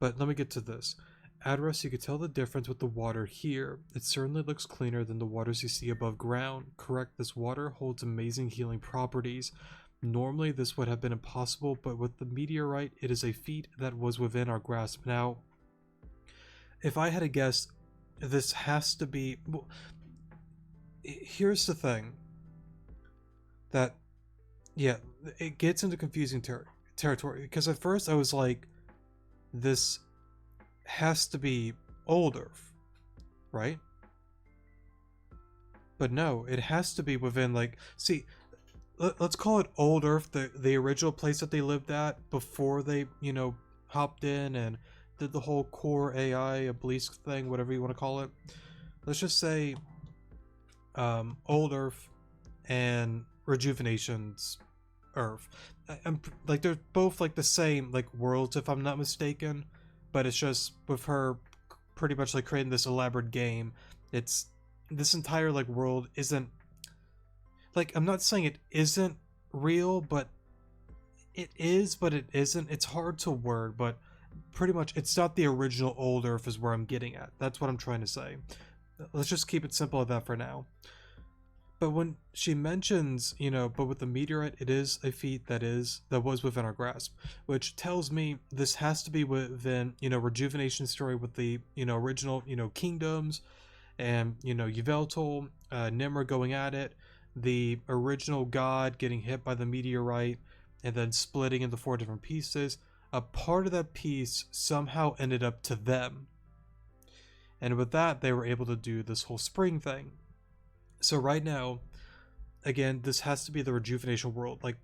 But let me get to this. At rest, you could tell the difference with the water here. It certainly looks cleaner than the waters you see above ground. Correct, this water holds amazing healing properties. Normally, this would have been impossible, but with the meteorite, it is a feat that was within our grasp. Now, if I had to guess, this has to be... Well, here's the thing. That, yeah, it gets into confusing territory. Because at first I was like, this has to be old Earth, right? But no, it has to be within, like, see, let's call it old Earth, the original place that they lived at before they, you know, hopped in and did the whole core AI obelisk thing, whatever you want to call it. Let's just say old Earth and Rejuvenation's Earth. I'm like, they're both like the same like worlds, if I'm not mistaken, but it's just with her pretty much like creating this elaborate game. It's this entire like world isn't like, I'm not saying it isn't real, but it is, but it isn't. It's hard to word, but pretty much it's not the original old Earth is where I'm getting at. That's what I'm trying to say. Let's just keep it simple at that for now. But when she mentions, you know, but with the meteorite, it is a feat that was within our grasp, which tells me this has to be within, you know, Rejuvenation story with the, you know, original, you know, kingdoms, and, you know, Yveltal, Nimrod going at it, the original god getting hit by the meteorite, and then splitting into 4 different pieces. A part of that piece somehow ended up to them. And with that, they were able to do this whole spring thing. So right now, again, this has to be the Rejuvenation world, like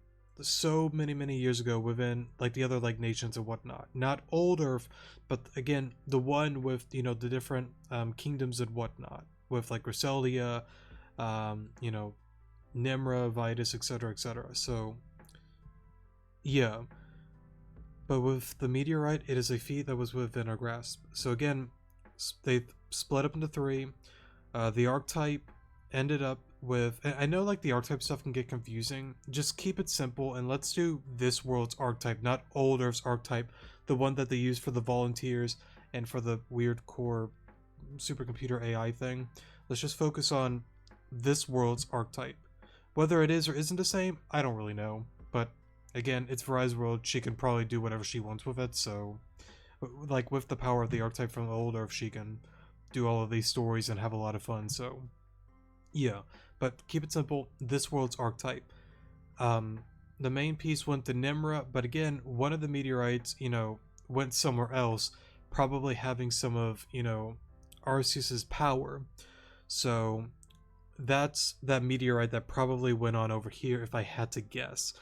so many years ago within like the other like nations and whatnot. Not old Earth, but again, the one with, you know, the different kingdoms and whatnot, with like Griselia, you know, Nimra, Vitus, etc., etc. So yeah, but with the meteorite, it is a feat that was within our grasp. So again, they split up into 3. The archetype ended up with, I know like the archetype stuff can get confusing, just keep it simple and let's do this world's archetype, not old Earth's archetype, the one that they use for the volunteers and for the weird core supercomputer AI thing. Let's just focus on this world's archetype. Whether it is or isn't the same, I don't really know, but again, it's Verizon's world, she can probably do whatever she wants with it, so like with the power of the archetype from the old Earth, she can do all of these stories and have a lot of fun. So yeah, but keep it simple, this world's archetype. The main piece went to Nimra, but again, one of the meteorites, you know, went somewhere else, probably having some of, you know, Arceus's power. So that's that meteorite that probably went on over here if I had to guess.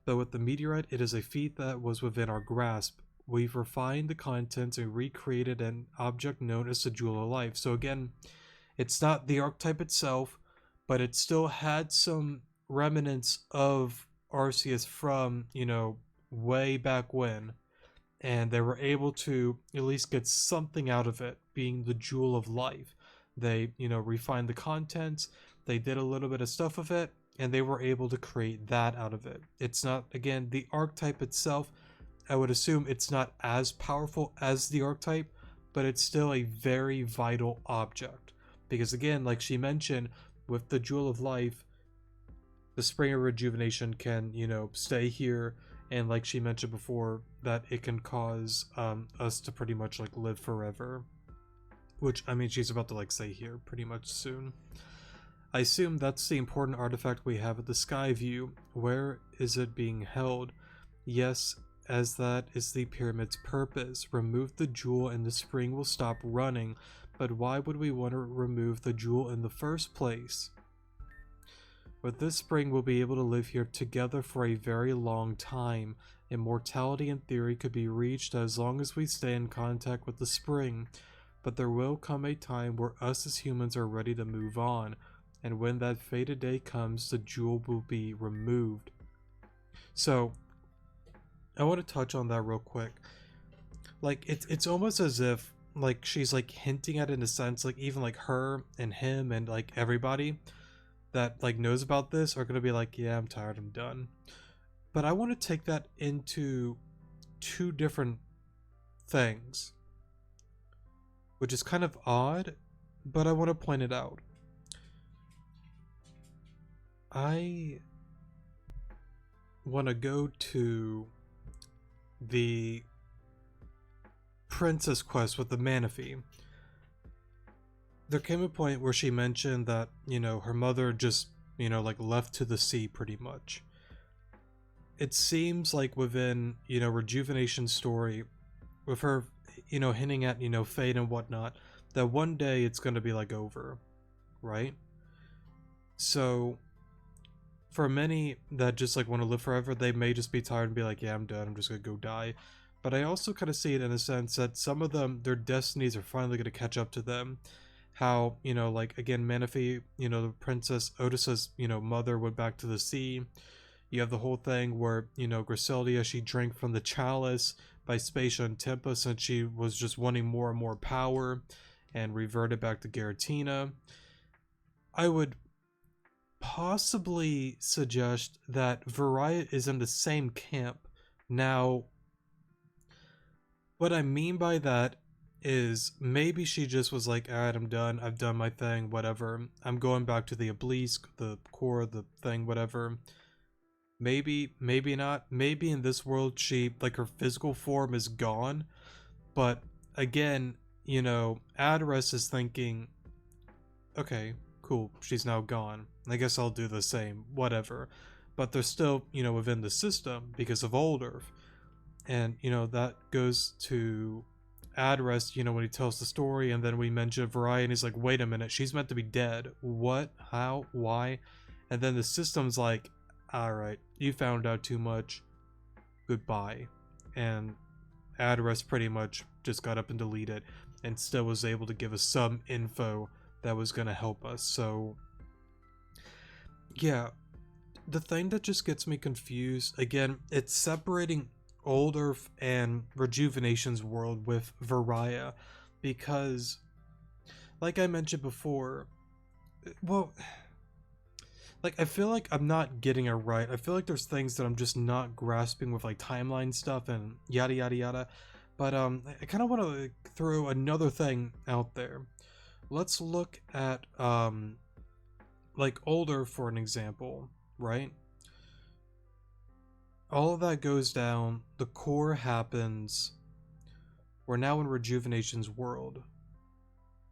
But with the meteorite, it is a feat that was within our grasp. We've refined the contents and recreated an object known as the Jewel of Life. So again, it's not the archetype itself, but it still had some remnants of Arceus from, you know, way back when. And they were able to at least get something out of it, being the Jewel of Life. They, you know, refined the contents, they did a little bit of stuff with it, and they were able to create that out of it. It's not, again, the archetype itself, I would assume it's not as powerful as the archetype, but it's still a very vital object. Because again, like she mentioned, with the Jewel of Life, the Spring of Rejuvenation can, you know, stay here, and like she mentioned before, that it can cause us to pretty much like live forever. Which, I mean, she's about to like say here pretty much soon. I assume that's the important artifact we have at the Sky View. Where is it being held? Yes, as that is the pyramid's purpose. Remove the jewel and the spring will stop running. But why would we want to remove the jewel in the first place? With this spring, we'll be able to live here together for a very long time. Immortality in theory could be reached as long as we stay in contact with the spring. But there will come a time where us as humans are ready to move on. And when that fated day comes, the jewel will be removed. So, I want to touch on that real quick. Like, it's almost as if, like, she's, like, hinting at it in a sense, like, even, like, her and him and, like, everybody that, like, knows about this are gonna be like, yeah, I'm tired, I'm done. But I want to take that into 2 different things. which is kind of odd, but I want to point it out. I want to go to the princess quest with the Manaphy. There came a point where she mentioned that, her mother just, like left to the sea pretty much. It seems like within, Rejuvenation's story, with her, hinting at, fate and whatnot, that one day it's going to be like over, right? So for many that just like want to live forever, they may just be tired and be like, yeah, I'm done, I'm just gonna go die. But I also kind of see it in a sense that some of them, their destinies are finally going to catch up to them. How, like again, Manaphy, the princess Otis's, mother went back to the sea. You have the whole thing where, Griselda, she drank from the chalice by Spacia and Tempest, and she was just wanting more and more power and reverted back to Giratina. I would possibly suggest that Variety is in the same camp. Now, what I mean by that is maybe she just was like, alright, I'm done, I've done my thing, whatever. I'm going back to the obelisk, the core, the thing, whatever. Maybe, maybe not. Maybe in this world she, like, her physical form is gone. But again, Adres is thinking, okay, cool, she's now gone. I guess I'll do the same, whatever. But they're still, within the system because of Oldurf. And, that goes to Adres, when he tells the story, and then we mention Variety, and he's like, wait a minute, she's meant to be dead. What? How? Why? And then the system's like, alright, you found out too much. Goodbye. And Adres pretty much just got up and deleted, and still was able to give us some info that was going to help us. So, yeah, the thing that just gets me confused, again, it's separating Oldurf and Rejuvenation's world with Varia, because, like I mentioned before, well, like, I feel like I'm not getting it right. I feel like there's things that I'm just not grasping with, like, timeline stuff and yada yada yada. But I kind of want to throw another thing out there. Let's look at like Older for an example, right? All of that goes down, the core happens, we're now in Rejuvenation's world.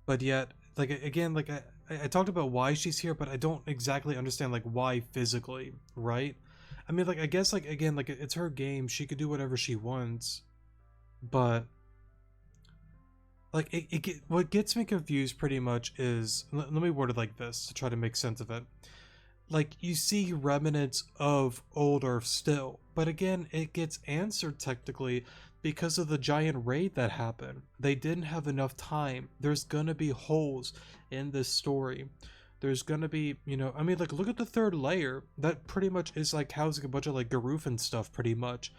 But yet, like, again, like, I talked about why she's here, but I don't exactly understand, like, why physically, right? I mean, like, I guess, like, again, like, it's her game, she could do whatever she wants, but, like, what gets me confused pretty much is, let me word it like this to try to make sense of it. Like, you see remnants of Oldurf still, but again, it gets answered technically because of the giant raid that happened. They didn't have enough time. There's gonna be holes in this story. There's gonna be, I mean, like, look at the third layer. That pretty much is like housing a bunch of like Garufan stuff, pretty much.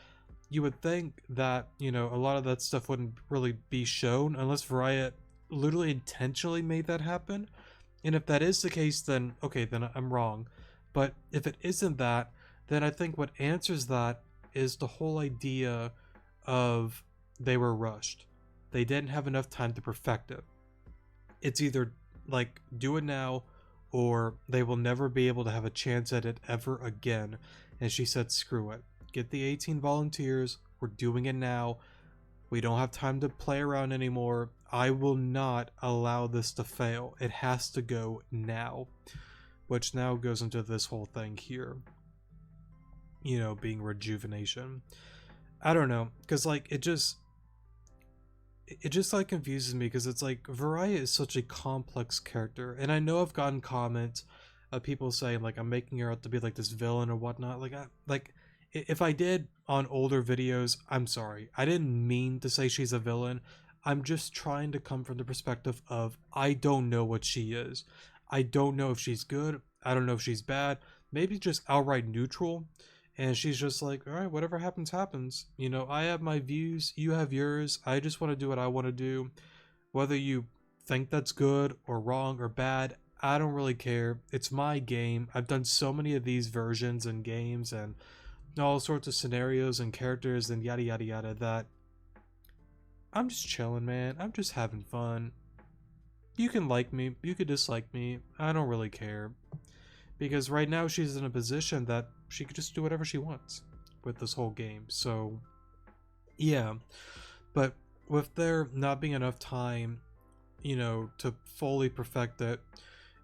You would think that, a lot of that stuff wouldn't really be shown unless Variety literally intentionally made that happen. And if that is the case, then okay, then I'm wrong. But if it isn't that, then I think what answers that is the whole idea of they were rushed. They didn't have enough time to perfect it. It's either like do it now or they will never be able to have a chance at it ever again. And she said, screw it. Get the 18 volunteers. We're doing it now. We don't have time to play around anymore. I will not allow this to fail. It has to go now. Which now goes into this whole thing here. Being Rejuvenation. I don't know. Because, like, it just like confuses me because it's like Variety is such a complex character. And I know I've gotten comments of people saying, like, I'm making her out to be like this villain or whatnot. Like, if I did on older videos, I'm sorry. I didn't mean to say she's a villain. I'm just trying to come from the perspective of I don't know what she is. I don't know if she's good. I don't know if she's bad. Maybe just outright neutral. And she's just like, all right, whatever happens, happens. I have my views. You have yours. I just want to do what I want to do. Whether you think that's good or wrong or bad, I don't really care. It's my game. I've done so many of these versions and games and all sorts of scenarios and characters and yada yada yada that I'm just chilling, man. I'm just having fun. You can like me, you could dislike me. I don't really care. Because right now she's in a position that she could just do whatever she wants with this whole game. So, yeah. But with there not being enough time, to fully perfect it,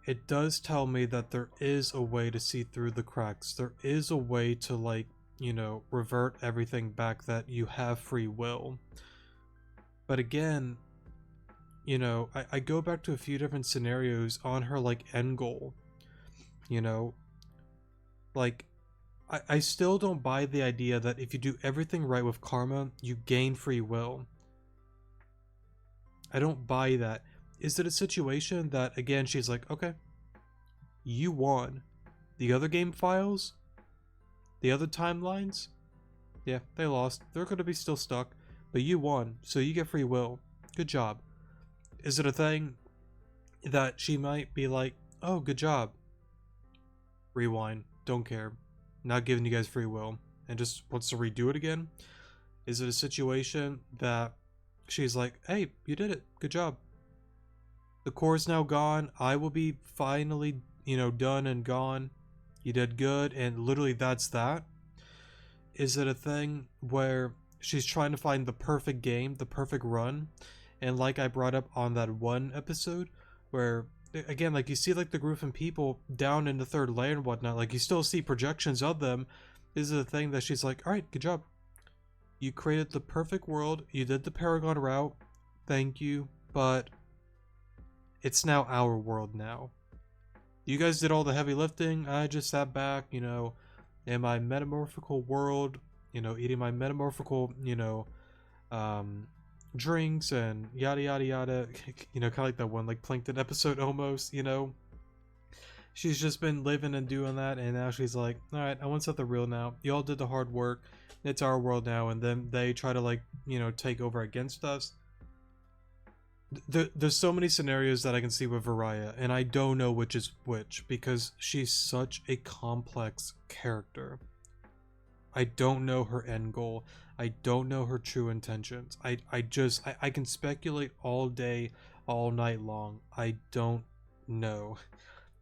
it does tell me that there is a way to see through the cracks. There is a way to, like, revert everything back, that you have free will. But again, I go back to a few different scenarios on her, like, end goal. Like, I still don't buy the idea that if you do everything right with karma, you gain free will. I don't buy that. Is it a situation that, again, she's like, okay, you won. The other game files, the other timelines, yeah, they lost. They're going to be still stuck, but you won, so you get free will. Good job. Is it a thing that she might be like, oh, good job, rewind, don't care, not giving you guys free will, and just wants to redo it again? Is it a situation that she's like, hey, you did it, good job, the core is now gone, I will be finally, done and gone, you did good, and literally that's that? Is it a thing where she's trying to find the perfect game, the perfect run, and like I brought up on that one episode, where again, like, you see, like, the group of people down in the third layer and whatnot, like, you still see projections of them. Is it a thing that she's like, all right, good job, you created the perfect world, you did the Paragon route, thank you, but it's now our world now. You guys did all the heavy lifting, I just sat back, in my metamorphical world, eating my metamorphical, drinks and yada yada yada, kind of like that one, like, Plankton episode almost, she's just been living and doing that, and now she's like, all right, I want something real now, you all did the hard work, it's our world now, and then they try to, like, take over against us. There's so many scenarios that I can see with Varaya, and I don't know which is which, because she's such a complex character. I don't know her end goal. I don't know her true intentions. I can speculate all day, all night long. I don't know.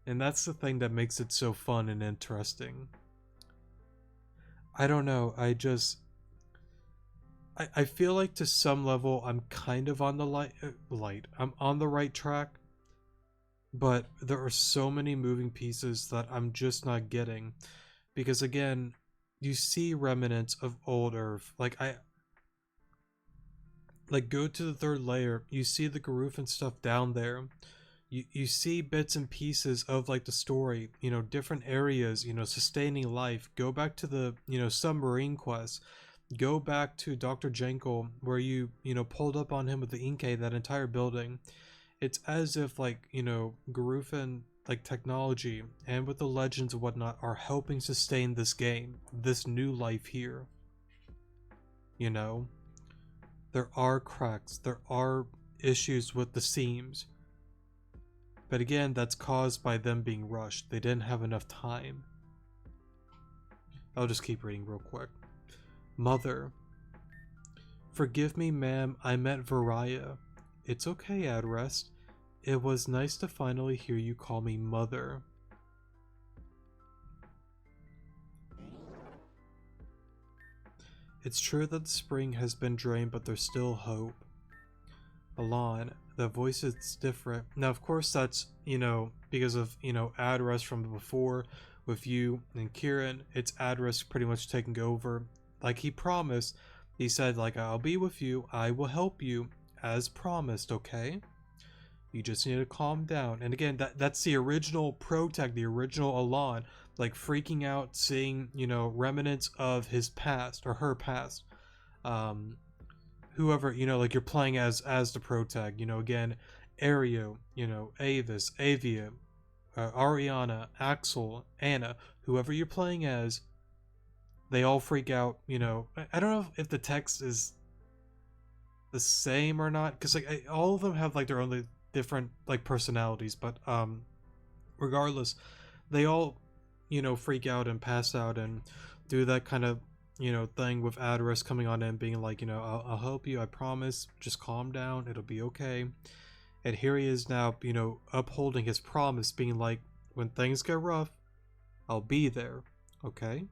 And that's the thing that makes it so fun and interesting. I don't know. I feel like to some level I'm kind of on the I'm on the right track, but there are so many moving pieces that I'm just not getting, because again, you see remnants of old Earth. Like, go to the third layer, you see the Garufan stuff down there. You see bits and pieces of, like, the story, different areas, sustaining life. Go back to the, submarine quest. Go back to Dr. Jankel, where you pulled up on him with the Inkay, that entire building. It's as if, like, Garufan, like, technology and with the legends and whatnot are helping sustain this game, this new life here. There are cracks, there are issues with the seams, but again, that's caused by them being rushed. They didn't have enough time. I'll just keep reading real quick. Mother. Forgive me, ma'am, I meant Varaya. It's okay, Adrest. It was nice to finally hear you call me mother. It's true that the spring has been drained, but there's still hope. Alon, the voice is different. Now, of course, that's, because of, Adrest from before with you and Kieran. It's Adrest pretty much taking over. Like he promised, he said, like, I'll be with you, I will help you, as promised, okay? You just need to calm down. And again, that's the original Protag, the original Alon, like, freaking out, seeing, remnants of his past, or her past. Whoever, like, you're playing as the Protag, again, Ario, Avis, Avia, Ariana, Axel, Anna, whoever you're playing as, they all freak out, I don't know if the text is the same or not, because, like, all of them have, like, their own, like, different, like, personalities, but regardless, they all, freak out and pass out and do that kind of, thing with Adris coming on in being like, I'll help you, I promise, just calm down, it'll be okay. And here he is now, upholding his promise, being like, when things get rough, I'll be there, okay?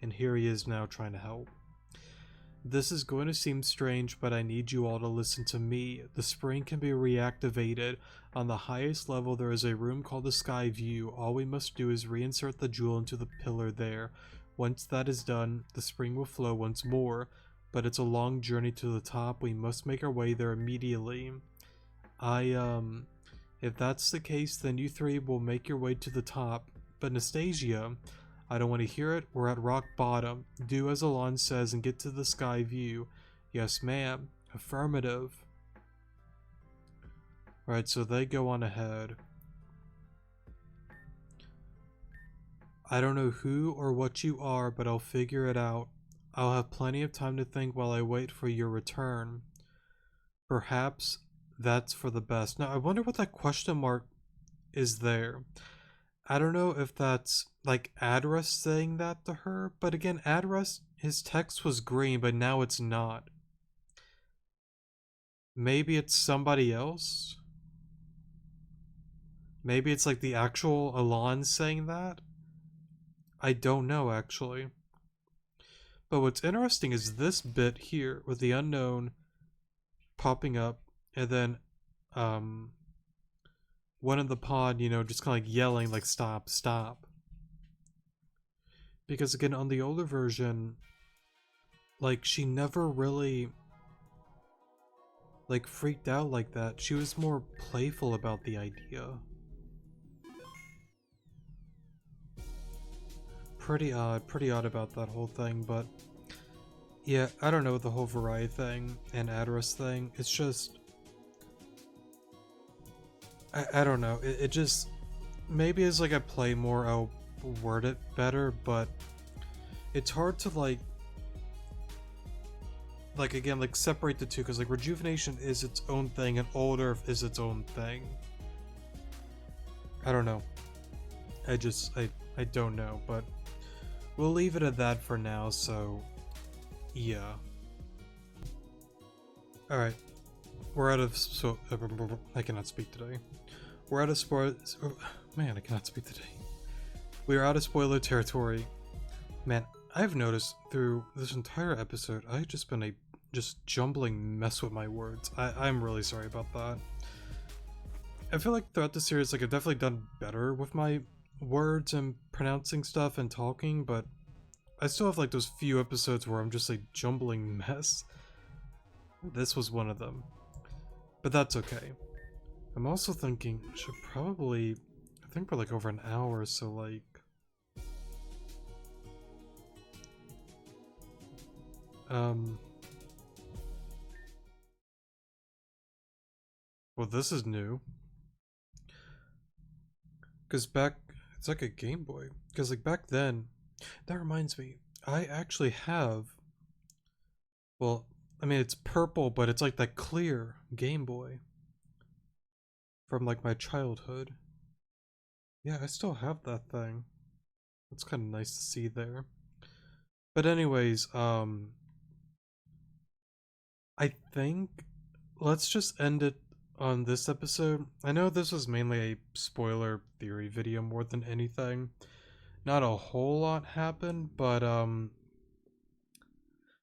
And here he is now trying to help. This is going to seem strange, but I need you all to listen to me. The spring can be reactivated. On the highest level, there is a room called the Sky View. All we must do is reinsert the jewel into the pillar there. Once that is done, the spring will flow once more. But it's a long journey to the top. We must make our way there immediately. If that's the case, then you three will make your way to the top. But Anastasia, I don't want to hear it. We're at rock bottom. Do as Alon says and get to the Sky View. Yes, ma'am. Affirmative. Alright, so they go on ahead. I don't know who or what you are, but I'll figure it out. I'll have plenty of time to think while I wait for your return. Perhaps that's for the best. Now, I wonder what that question mark is there. I don't know if that's like Adras saying that to her, but again, Adras, his text was green, but now it's not. Maybe it's somebody else? Maybe it's like the actual Alon saying that? I don't know, actually. But what's interesting is this bit here with the unknown popping up, and then one in the pod, just kind of like yelling like stop, stop. Because again, on the older version, like she never really like freaked out like that. She was more playful about the idea. Pretty odd about that whole thing, but yeah, I don't know, the whole Variety thing and Adras thing, it's just I don't know, it just maybe as like I play more I'll word it better, but it's hard to like again like separate the two, because like Rejuvenation is its own thing and Older is its own thing. I don't know. I don't know, but we'll leave it at that for now, so yeah. Alright. We're out of I cannot speak today. We're out of man, I cannot speak today. We are out of spoiler territory. Man, I've noticed through this entire episode, I've just been a jumbling mess with my words. I'm really sorry about that. I feel like throughout the series, like I've definitely done better with my words and pronouncing stuff and talking, but I still have like those few episodes where I'm just a jumbling mess. This was one of them. But that's okay. I'm also thinking I should probably, I think we're like over an hour, so like well, this is new. Because it's like a Game Boy. Because like back then, that reminds me, I actually have, well, I mean it's purple, but it's like that clear Game Boy from like my childhood. Yeah, I still have that thing. It's kind of nice to see there. But anyways, I think let's just end it on this episode. I know this was mainly a spoiler theory video more than anything. Not a whole lot happened, but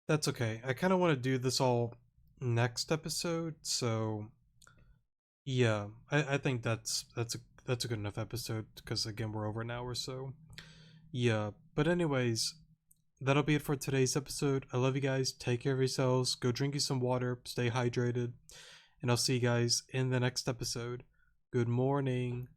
that's okay. I kind of want to do this all next episode, so yeah, I think that's a good enough episode, because again we're over an hour, so yeah. But anyways, that'll be it for today's episode. I love you guys. Take care of yourselves. Go drink you some water. Stay hydrated. And I'll see you guys in the next episode. Good morning.